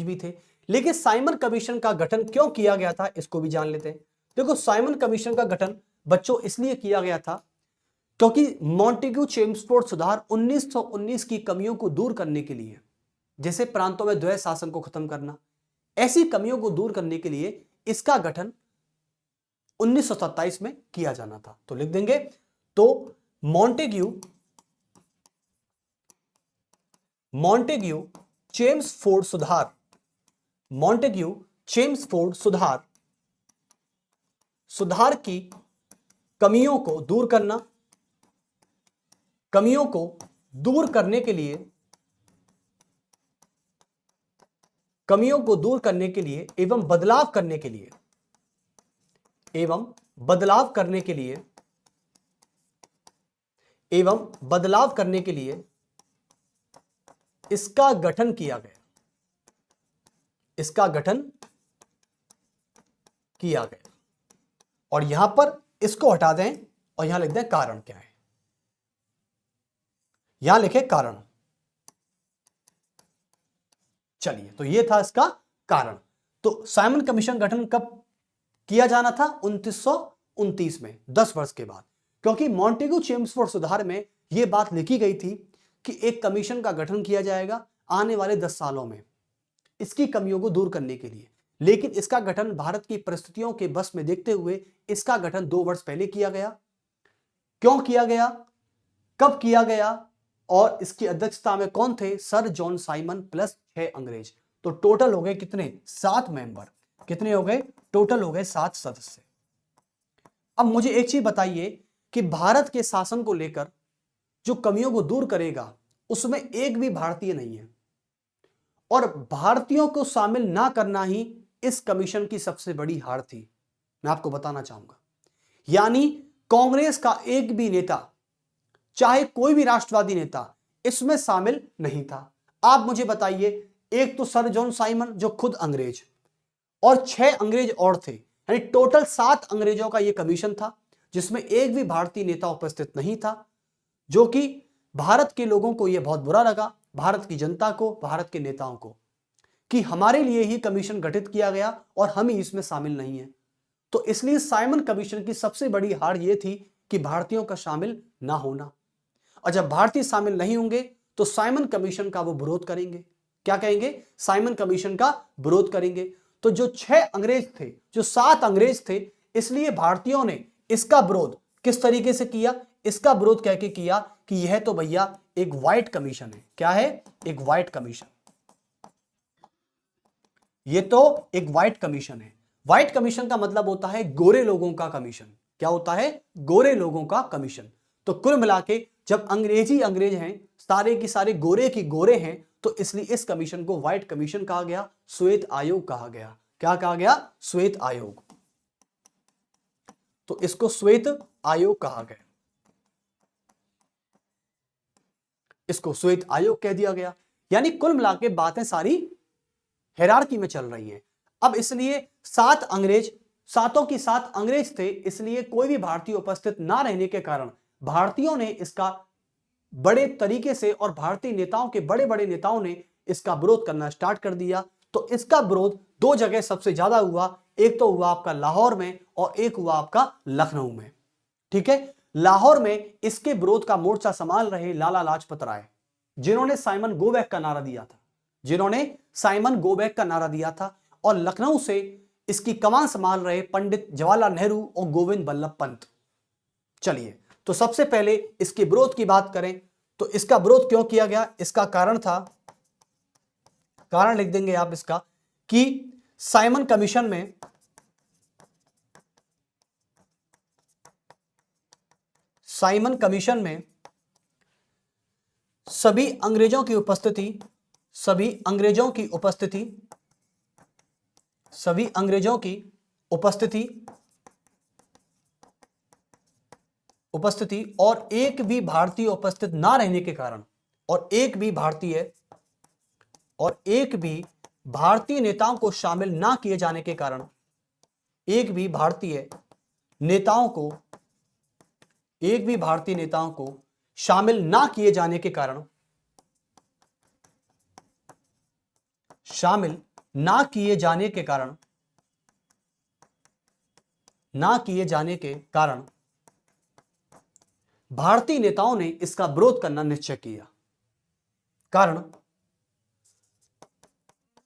भी थे। लेकिन साइमन कमीशन का गठन क्यों किया गया था इसको भी जान लेते हैं। देखो, साइमन कमीशन का गठन बच्चों इसलिए किया गया था क्योंकि मॉन्टेग्यू चेम्सफोर्ड सुधार 1919 की कमियों को दूर करने के लिए, जैसे प्रांतों में द्वैध शासन को खत्म करना, ऐसी कमियों को दूर करने के लिए इसका गठन 1927 में किया जाना था। तो लिख देंगे, तो मॉन्टेग्यू चेम्सफोर्ड सुधार की कमियों को दूर करने के लिए एवं बदलाव करने के लिए इसका गठन किया गया। और यहां पर इसको हटा दें और यहां लिख दें कारण क्या है। यहां लिखे कारण। चलिए, तो ये था इसका कारण। तो साइमन कमीशन गठन कब किया जाना था? 1929 में, 10 वर्ष के बाद, क्योंकि मॉन्टेग्यू चेम्सफोर्ड सुधार में यह बात लिखी गई थी कि एक कमीशन का गठन किया जाएगा आने वाले 10 सालों में इसकी कमियों को दूर करने के लिए। लेकिन इसका गठन भारत की परिस्थितियों के बस में देखते हुए इसका गठन 2 वर्ष पहले किया गया। क्यों किया गया, कब किया गया, और इसकी अध्यक्षता में कौन थे? सर जॉन साइमन प्लस 6 अंग्रेज। तो टोटल हो गए कितने? 7 मेंबर। कितने हो गए? टोटल हो गए 7 सदस्य। अब मुझे एक चीज बताइए कि भारत के शासन को लेकर जो कमियों को दूर करेगा उसमें एक भी भारतीय नहीं है, और भारतीयों को शामिल ना करना ही इस कमीशन की सबसे बड़ी हार थी, मैं आपको बताना चाहूंगा। यानी कांग्रेस का एक भी नेता, चाहे कोई भी राष्ट्रवादी नेता, इसमें शामिल नहीं था। आप मुझे बताइए, एक तो सर जॉन साइमन जो खुद अंग्रेज, और 6 अंग्रेज और थे, यानी टोटल 7 अंग्रेजों का यह कमीशन था जिसमें एक भी भारतीय नेता उपस्थित नहीं था, जो कि भारत के लोगों को यह बहुत बुरा लगा, भारत की जनता को, भारत के नेताओं को, कि हमारे लिए ही कमीशन गठित किया गया और हम ही इसमें शामिल नहीं है। तो इसलिए साइमन कमीशन की सबसे बड़ी हार यह थी कि भारतीयों का शामिल ना होना। और जब भारतीय शामिल नहीं होंगे तो साइमन कमीशन का वो विरोध करेंगे। क्या कहेंगे? साइमन कमीशन का विरोध करेंगे। तो जो 6 अंग्रेज थे, जो 7 अंग्रेज थे, इसलिए भारतीयों ने इसका विरोध किस तरीके से किया? इसका विरोध कह के किया कि यह तो भैया एक व्हाइट कमीशन है। क्या है? एक व्हाइट कमीशन। ये तो एक व्हाइट कमीशन है। व्हाइट कमीशन का मतलब होता है गोरे लोगों का कमीशन। क्या होता है? गोरे लोगों का कमीशन। तो कुल मिला के जब अंग्रेजी अंग्रेज हैं, सारे की सारे गोरे की गोरे हैं, तो इसलिए इस कमीशन को व्हाइट कमीशन कहा गया, श्वेत आयोग कहा गया। क्या कहा गया? श्वेत आयोग। तो इसको श्वेत आयोग कहा गया, इसको श्वेत आयोग कह दिया गया। यानी कुल मिला के बातें सारी हायरार्की में चल रही हैं। अब इसलिए 7 अंग्रेज, सातों की 7 अंग्रेज थे, इसलिए कोई भी भारतीय उपस्थित ना रहने के कारण भारतीयों ने इसका बड़े तरीके से, और भारतीय नेताओं के बड़े बड़े नेताओं ने इसका विरोध करना स्टार्ट कर दिया। तो इसका विरोध 2 जगह सबसे ज्यादा हुआ। एक तो हुआ आपका लाहौर में और एक हुआ आपका लखनऊ में। ठीक है, लाहौर में इसके विरोध का मोर्चा संभाल रहे लाला लाजपत राय, जिन्होंने साइमन गो बैक का नारा दिया था, जिन्होंने साइमन गो बैक का नारा दिया था। और लखनऊ से इसकी कमान संभाल रहे पंडित जवाहरलाल नेहरू और गोविंद बल्लभ पंत। चलिए, तो सबसे पहले इसके विरोध की बात करें तो इसका विरोध क्यों किया गया? इसका कारण था, कारण लिख देंगे आप इसका, कि साइमन कमीशन में सभी अंग्रेजों की उपस्थिति, सभी अंग्रेजों की उपस्थिति और एक भी भारतीय उपस्थित ना रहने के कारण, और एक भी भारतीय नेताओं को शामिल ना किए जाने के कारण, एक भी भारतीय नेताओं को शामिल ना किए जाने के कारण, भारतीय नेताओं ने इसका विरोध करना निश्चय किया। कारण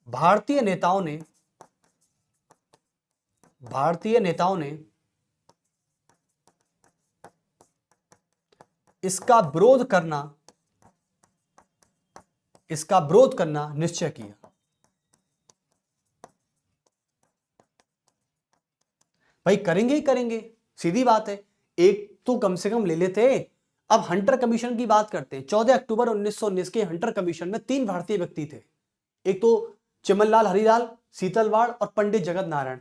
भारतीय नेताओं ने इसका विरोध करना निश्चय किया। भाई करेंगे ही करेंगे, सीधी बात है। एक तो कम से कम ले लेते। अब हंटर कमीशन की बात करते हैं। 14 अक्टूबर 1919 के हंटर कमीशन में 3 भारतीय व्यक्ति थे। एक तो चिमनलाल हरिलाल, सीतलवाड़ और पंडित जगत नारायण।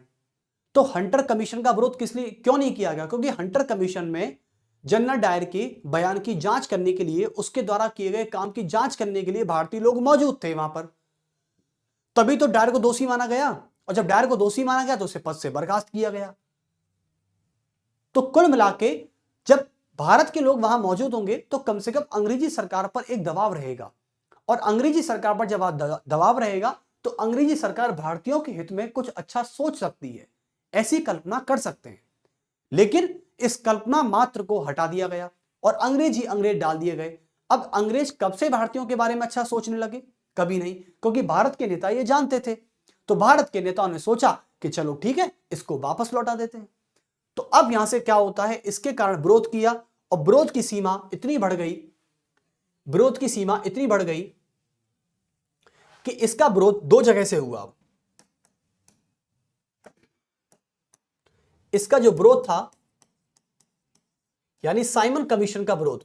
तो हंटर कमीशन का विरोध क्यों नहीं किया गया? क्योंकि हंटर कमीशन में जनरल डायर के बयान की जांच करने के लिए, उसके द्वारा किए गए काम की जांच करने के लिए भारतीय लोग मौजूद थे वहां पर। तभी तो डायर को दोषी माना गया, और जब डायर को दोषी माना गया तो उसे पद से बर्खास्त किया गया। तो कुल मिला के जब भारत के लोग वहां मौजूद होंगे तो कम से कम अंग्रेजी सरकार पर एक दबाव रहेगा, और अंग्रेजी सरकार पर जब दबाव रहेगा तो अंग्रेजी सरकार भारतीयों के हित में कुछ अच्छा सोच सकती है, ऐसी कल्पना कर सकते हैं। लेकिन इस कल्पना मात्र को हटा दिया गया और अंग्रेज डाल दिए गए। अब अंग्रेज कब से भारतीयों के बारे में अच्छा सोचने लगे? कभी नहीं, क्योंकि भारत के नेता ये जानते थे। तो भारत के नेताओं ने सोचा कि चलो ठीक है, इसको वापस लौटा देते हैं। तो अब यहां से क्या होता है, इसके कारण विरोध किया, और विरोध की सीमा इतनी बढ़ गई कि इसका विरोध 2 जगह से हुआ। इसका जो विरोध था, यानी साइमन कमीशन का विरोध,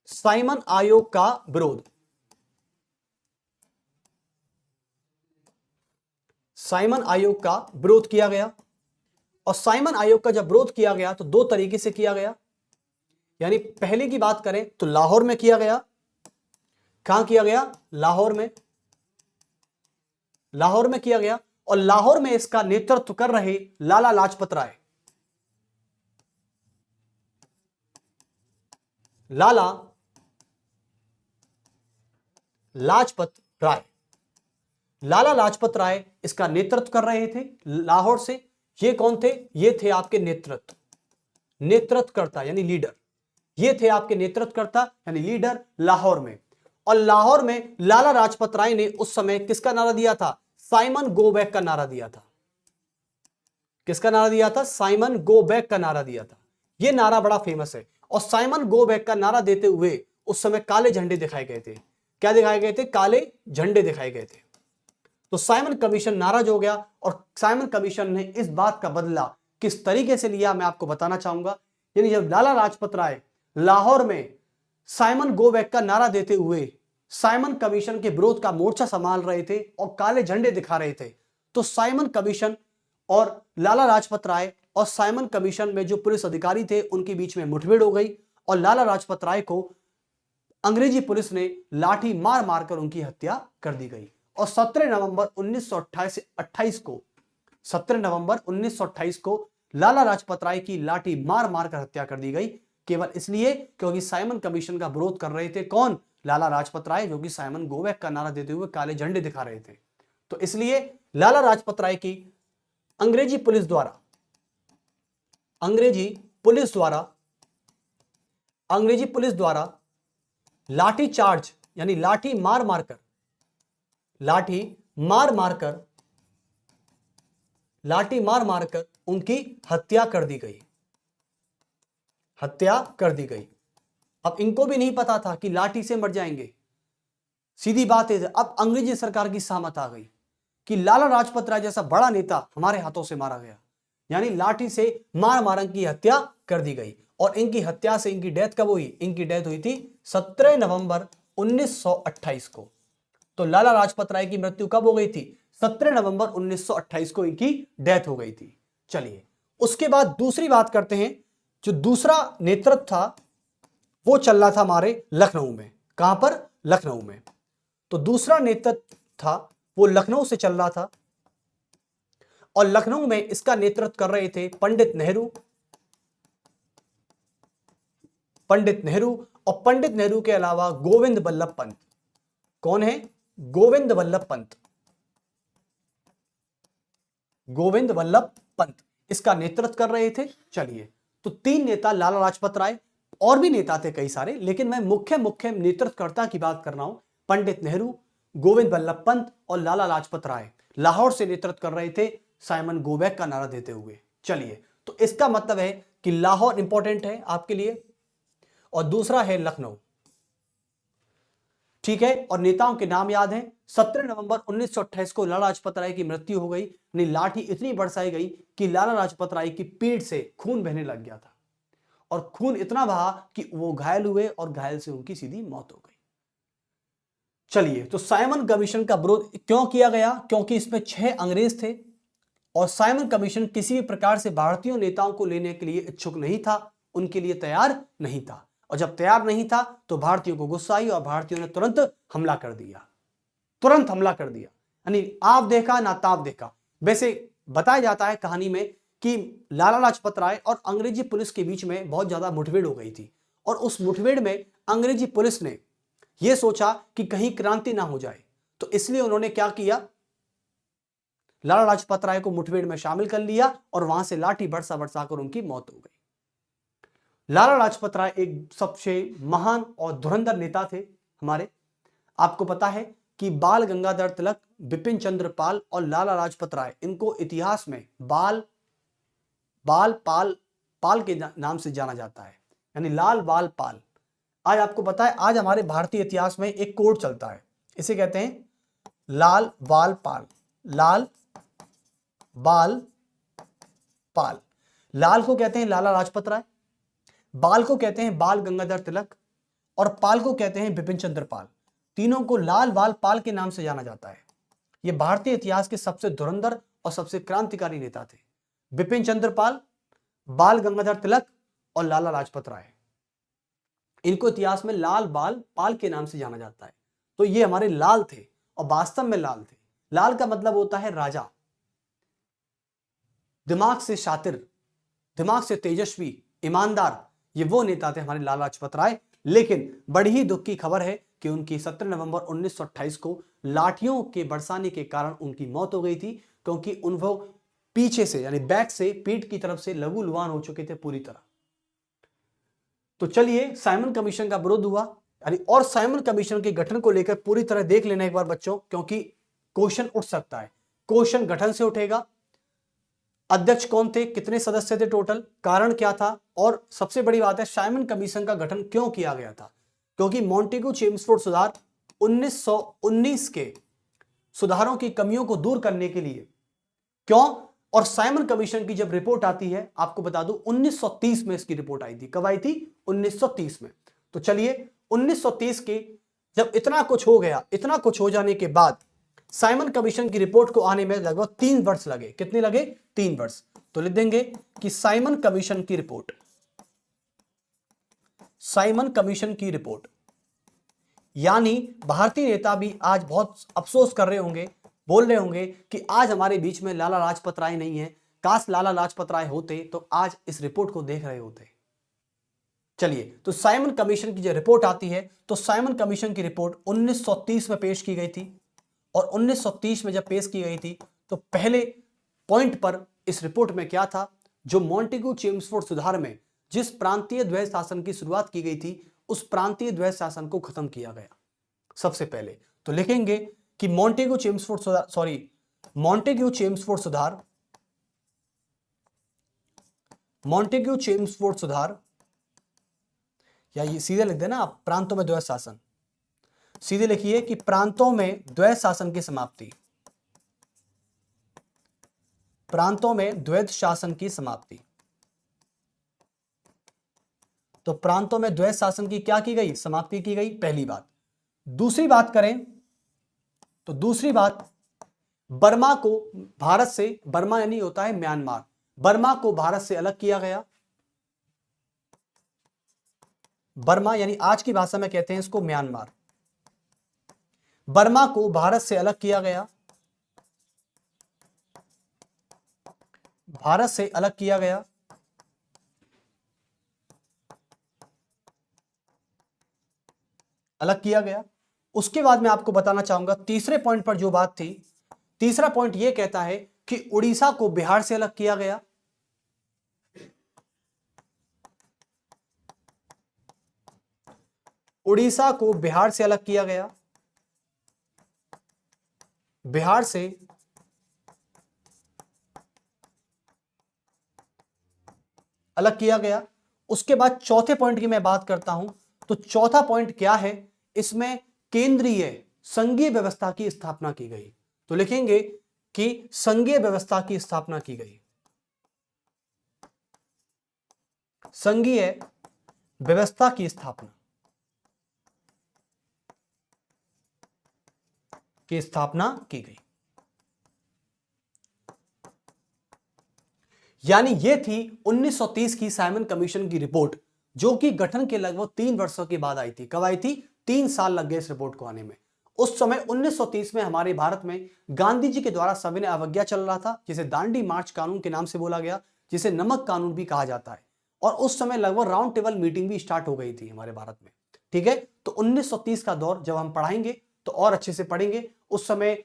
साइमन आयोग का विरोध, साइमन आयोग का विरोध किया गया। और साइमन आयोग का जब विरोध किया गया तो 2 तरीके से किया गया। यानी पहले की बात करें तो लाहौर में किया गया। कहां किया गया? लाहौर में किया गया। और लाहौर में इसका नेतृत्व कर रहे लाला लाजपत राय, लाला लाजपत राय इसका नेतृत्व कर रहे थे लाहौर से। ये कौन थे? ये थे आपके नेतृत्वकर्ता यानी लीडर। ये थे आपके नेतृत्वकर्ता यानी लीडर लाहौर में। और लाहौर में लाला लाजपत राय ने उस समय किसका नारा दिया था? साइमन गो बैक का नारा दिया था। किसका नारा दिया था? साइमन गो बैक का नारा दिया था। यह नारा बड़ा फेमस है। और साइमन गो बैक का नारा देते हुए उस समय काले झंडे दिखाए गए थे। क्या दिखाए गए थे? काले झंडे दिखाए गए थे। तो साइमन कमीशन नाराज हो गया और साइमन कमीशन ने इस बात का बदला किस तरीके से लिया मैं आपको बताना चाहूंगा। यानी जब लाला लाजपत राय लाहौर में साइमन गो बैक का नारा देते हुए साइमन कमीशन के विरोध का मोर्चा संभाल रहे थे और काले झंडे दिखा रहे थे, तो साइमन कमीशन और लाला लाजपत राय और साइमन कमीशन में जो पुलिस अधिकारी थे उनके बीच में मुठभेड़ हो गई और लाला लाजपत राय को अंग्रेजी पुलिस ने लाठी मार मारकर उनकी हत्या कर दी गई। और 17 नवंबर 1928 को 17 नवंबर 1928 को लाला लाजपत राय की लाठी मार मारकर हत्या कर दी गई, केवल इसलिए क्योंकि साइमन कमीशन का विरोध कर रहे थे। कौन? लाला लाजपत राय, जो कि साइमन गो बैक का नारा देते हुए काले झंडे दिखा रहे थे। तो इसलिए लाला लाजपत राय की अंग्रेजी पुलिस द्वारा लाठी चार्ज यानी लाठी मार मारकर उनकी हत्या कर दी गई। अब इनको भी नहीं पता था कि लाठी से मर जाएंगे। सीधी बात है, अब अंग्रेजी सरकार की सहमत आ गई कि लाला लाजपत राय जैसा बड़ा नेता हमारे हाथों से मारा गया, यानी लाठी से मार इनकी हत्या कर दी गई। और इनकी हत्या से इनकी डेथ कब हुई? इनकी डेथ हुई थी 17 नवंबर 1928 को। तो लाला लाजपत राय की मृत्यु कब हो गई थी? 17 नवंबर 1928 को इनकी डेथ हो गई थी। चलिए उसके बाद दूसरी बात करते हैं। जो दूसरा नेतृत्व था वो चल रहा था हमारे लखनऊ में। कहां पर? लखनऊ में। तो दूसरा नेतृत्व था वो लखनऊ से चल रहा था और लखनऊ में इसका नेतृत्व कर रहे थे पंडित नेहरू। और पंडित नेहरू के अलावा गोविंद वल्लभ पंत। कौन है? गोविंद वल्लभ पंत इसका नेतृत्व कर रहे थे। चलिए, तो 3 नेता लाला लाजपत राय, और भी नेता थे कई सारे, लेकिन मैं मुख्य नेतृत्वकर्ता की बात कर रहा हूं। पंडित नेहरू, गोविंद वल्लभ पंत और लाला लाजपत राय लाहौर से नेतृत्व कर रहे थे साइमन गो बैक का नारा देते हुए। चलिए, तो इसका मतलब है कि लाहौर इंपॉर्टेंट है आपके लिए और दूसरा है लखनऊ। ठीक है, और नेताओं के नाम याद हैं। 17 नवंबर 1928 को लाला लाजपत राय की मृत्यु हो गई। लाठी इतनी बरसाई गई कि लाला लाजपत राय की पीठ से खून बहने लग गया था और खून इतना बहा कि वो घायल हुए और घायल से उनकी सीधी मौत हो गई। चलिए, तो साइमन कमीशन का विरोध क्यों किया गया? क्योंकि इसमें 6 अंग्रेज थे और साइमन कमीशन किसी भी प्रकार से भारतीय नेताओं को लेने के लिए इच्छुक नहीं था, उनके लिए तैयार नहीं था। और जब तैयार नहीं था तो भारतीयों को गुस्सा आई और भारतीयों ने तुरंत हमला कर दिया। यानी आप देखा ना ताप देखा। वैसे बताया जाता है कहानी में कि लाला लाजपत राय और अंग्रेजी पुलिस के बीच में बहुत ज्यादा मुठभेड़ हो गई थी और उस मुठभेड़ में अंग्रेजी पुलिस ने यह सोचा कि कहीं क्रांति ना हो जाए, तो इसलिए उन्होंने क्या किया? लाला लाजपत राय को मुठभेड़ में शामिल कर लिया और वहां से लाठी बरसा कर उनकी मौत हो गई। लाला लाजपत राय एक सबसे महान और धुरंधर नेता थे हमारे। आपको पता है कि बाल गंगाधर तिलक, बिपिन चंद्र पाल और लाला लाजपत राय, इनको इतिहास में पाल के नाम से जाना जाता है, यानी लाल बाल पाल। आज आपको पता है, आज हमारे भारतीय इतिहास में एक कोड चलता है, इसे कहते हैं लाल बाल पाल। लाल को कहते हैं लाला लाजपत राय, बाल को कहते हैं बाल गंगाधर तिलक और पाल को कहते हैं बिपिन चंद्र पाल। तीनों को लाल बाल पाल के नाम से जाना जाता है। ये भारतीय इतिहास के सबसे धुरंधर और सबसे क्रांतिकारी नेता थे। बिपिन चंद्र पाल, बाल गंगाधर तिलक और लाला लाजपत राय, इनको इतिहास में लाल बाल पाल के नाम से जाना जाता है। तो ये हमारे लाल थे और वास्तव में लाल थे। लाल का मतलब होता है राजा, दिमाग से शातिर, दिमाग से तेजस्वी, ईमानदार। ये वो नेता थे हमारे लाला लाजपत राय। लेकिन बड़ी ही दुख की खबर है कि उनकी 17 नवंबर 1928 को लाठियों के बरसाने के कारण उनकी मौत हो गई थी, क्योंकि वो पीछे से यानी बैक से, पीठ की तरफ से लहूलुहान हो चुके थे पूरी तरह। तो चलिए साइमन कमीशन का विरोध हुआ यानी, और साइमन कमीशन के गठन को लेकर पूरी तरह देख लेना एक बार बच्चों, क्योंकि क्वेश्चन उठ सकता है। क्वेश्चन गठन से उठेगा, अध्यक्ष कौन थे, कितने सदस्य थे टोटल, कारण क्या था, और सबसे बड़ी बात है साइमन कमीशन का गठन क्यों किया गया था। क्योंकि मॉन्टेग्यू चेम्सफोर्ड सुधार 1919 के सुधारों की कमियों को दूर करने के लिए, क्यों, और साइमन कमीशन की जब रिपोर्ट आती है, आपको बता दूं 1930 में इसकी रिपोर्ट आई थी। कब आई थी? 1930 में। तो चलिए 1930 के जब इतना कुछ हो गया, इतना कुछ हो जाने के बाद साइमन कमीशन की रिपोर्ट को आने में लगभग 3 वर्ष लगे। कितने लगे? 3 वर्ष। तो लिख देंगे कि साइमन कमीशन की रिपोर्ट, साइमन कमीशन की रिपोर्ट, यानी भारतीय नेता भी आज बहुत अफसोस कर रहे होंगे, बोल रहे होंगे कि आज हमारे बीच में लाला लाजपत राय नहीं है, काश लाला लाजपत राय होते तो आज इस रिपोर्ट को देख रहे होते। चलिए, तो साइमन कमीशन की जो रिपोर्ट आती है, तो साइमन कमीशन की रिपोर्ट 1930 में पेश की गई थी, और 1930 में जब पेश की गई थी तो पहले पॉइंट पर इस रिपोर्ट में क्या था, जो मॉन्टेग्यू चेम्सफोर्ड सुधार में जिस प्रांतीय द्वैध शासन की शुरुआत की गई थी, उस प्रांतीय द्वैध शासन को खत्म किया गया सबसे पहले। तो लिखेंगे कि मॉन्टेग्यू चेम्सफोर्ड सुधार, मॉन्टेग्यू चेम्सफोर्ड सुधार, मॉन्टेग्यू चेम्सफोर्ड सुधार, या ये सीधे लिख देना आप, प्रांतों में द्वैध शासन, सीधे लिखिए कि प्रांतों में द्वैध शासन की समाप्ति, प्रांतों में द्वैध शासन की समाप्ति। तो प्रांतों में द्वैध शासन की क्या की गई? समाप्ति की गई, पहली बात। दूसरी बात करें तो दूसरी बात, बर्मा को भारत से, बर्मा यानी होता है म्यांमार, बर्मा को भारत से अलग किया गया। बर्मा यानी आज की भाषा में कहते हैं इसको म्यांमार, बर्मा को भारत से अलग किया गया, भारत से अलग किया गया। अलग किया गया। उसके बाद मैं आपको बताना चाहूंगा तीसरे पॉइंट पर जो बात थी, तीसरा पॉइंट यह कहता है कि उड़ीसा को बिहार से अलग किया गया। उड़ीसा को बिहार से अलग किया गया, बिहार से अलग किया गया। उसके बाद चौथे पॉइंट की मैं बात करता हूं, तो चौथा पॉइंट क्या है, इसमें केंद्रीय संघीय व्यवस्था की स्थापना की गई। तो लिखेंगे कि संघीय व्यवस्था की स्थापना की गई, संघीय व्यवस्था की स्थापना की गई। यानी यह थी 1930 की साइमन कमीशन की रिपोर्ट, जो कि गठन के लगभग 3 वर्षों के बाद आई थी। कब आई थी? 3 साल लग गए इस रिपोर्ट को आने में। उस समय 1930 में हमारे भारत में गांधी जी के द्वारा सविनय अवज्ञा चल रहा था, जिसे दांडी मार्च कानून के नाम से बोला गया, जिसे नमक कानून भी कहा जाता है। और उस समय लगभग राउंड टेबल मीटिंग भी स्टार्ट हो गई थी हमारे भारत में। ठीक है, तो 1930 का दौर जब हम पढ़ाएंगे तो और अच्छे से पढ़ेंगे। उस समय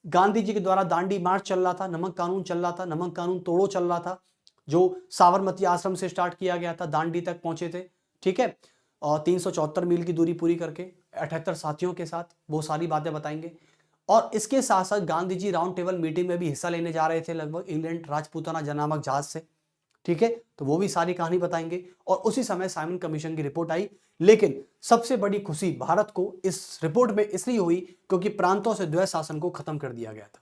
गांधी जी के द्वारा दांडी मार्च चल रहा था, नमक कानून चल रहा था, नमक कानून तोड़ो चल रहा था, जो साबरमती आश्रम से स्टार्ट किया गया था, दांडी तक पहुंचे थे। ठीक है, और 374 मील की दूरी पूरी करके 78 साथियों के साथ, वो सारी बातें बताएंगे। और इसके साथ साथ Gandhi ji round table meeting में भी हिस्सा लेने जा रहे थे, लगभग इंग्लैंड राजपूताना नामक जहाज से। ठीक है, तो वो भी सारी कहानी बताएंगे। और उसी समय साइमन कमीशन की रिपोर्ट आई। लेकिन सबसे बड़ी खुशी भारत को इस रिपोर्ट में इसलिए हुई क्योंकि प्रांतों से द्वैध शासन को खत्म कर दिया गया था,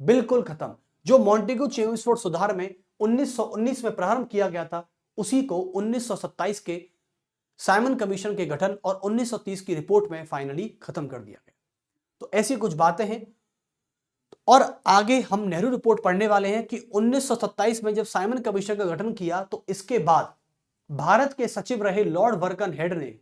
बिल्कुल खत्म। जो मॉन्टेग्यू चेम्सफोर्ड सुधार में 1919 में प्रारंभ किया गया था, उसी को 1927 के साइमन कमीशन के गठन और 1930 की रिपोर्ट में फाइनली खत्म कर दिया गया। तो ऐसी कुछ बातें हैं। और आगे हम नेहरू रिपोर्ट पढ़ने वाले हैं कि 1927 में जब साइमन कमीशन का गठन किया, तो इसके बाद भारत के सचिव रहे लॉर्ड बर्कनहेड ने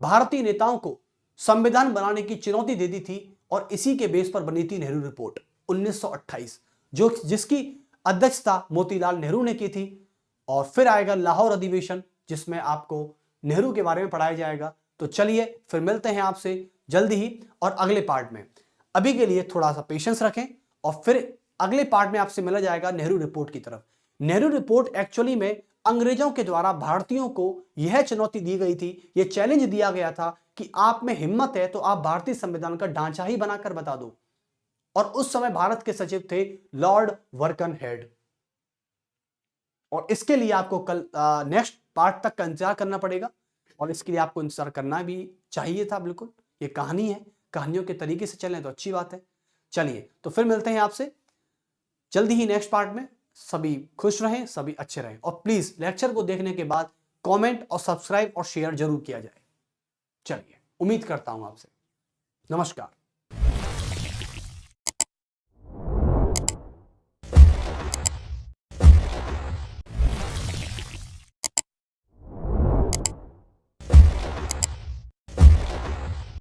भारतीय नेताओं को संविधान बनाने की चुनौती दे दी थी, और इसी के बेस पर बनी थी नेहरू रिपोर्ट 1928, जिसकी अध्यक्षता मोतीलाल नेहरू ने की थी। और फिर आएगा लाहौर अधिवेशन, जिसमें आपको नेहरू के बारे में पढ़ाया जाएगा। तो चलिए फिर मिलते हैं आपसे जल्दी ही और अगले पार्ट में। अभी के लिए थोड़ा सा पेशेंस रखें और फिर अगले पार्ट में आपसे मिला जाएगा नेहरू रिपोर्ट की तरफ। नेहरू रिपोर्ट एक्चुअली में अंग्रेजों के द्वारा भारतीयों को यह चुनौती दी गई थी, यह चैलेंज दिया गया था कि आप में हिम्मत है तो आप भारतीय संविधान का ढांचा ही बनाकर बता दो। और उस समय भारत के सचिव थे लॉर्ड वर्कनहेड। और इसके लिए आपको कल नेक्स्ट पार्ट तक का इंतजार करना पड़ेगा और इसके लिए आपको इंतजार करना भी चाहिए था। बिल्कुल ये कहानी है, कहानियों के तरीके से चलें तो अच्छी बात है। चलिए तो फिर मिलते हैं आपसे जल्दी ही नेक्स्ट पार्ट में। सभी खुश रहें, सभी अच्छे रहें और प्लीज लेक्चर को देखने के बाद कमेंट और सब्सक्राइब और शेयर जरूर किया जाए। चलिए उम्मीद करता हूं आपसे। नमस्कार।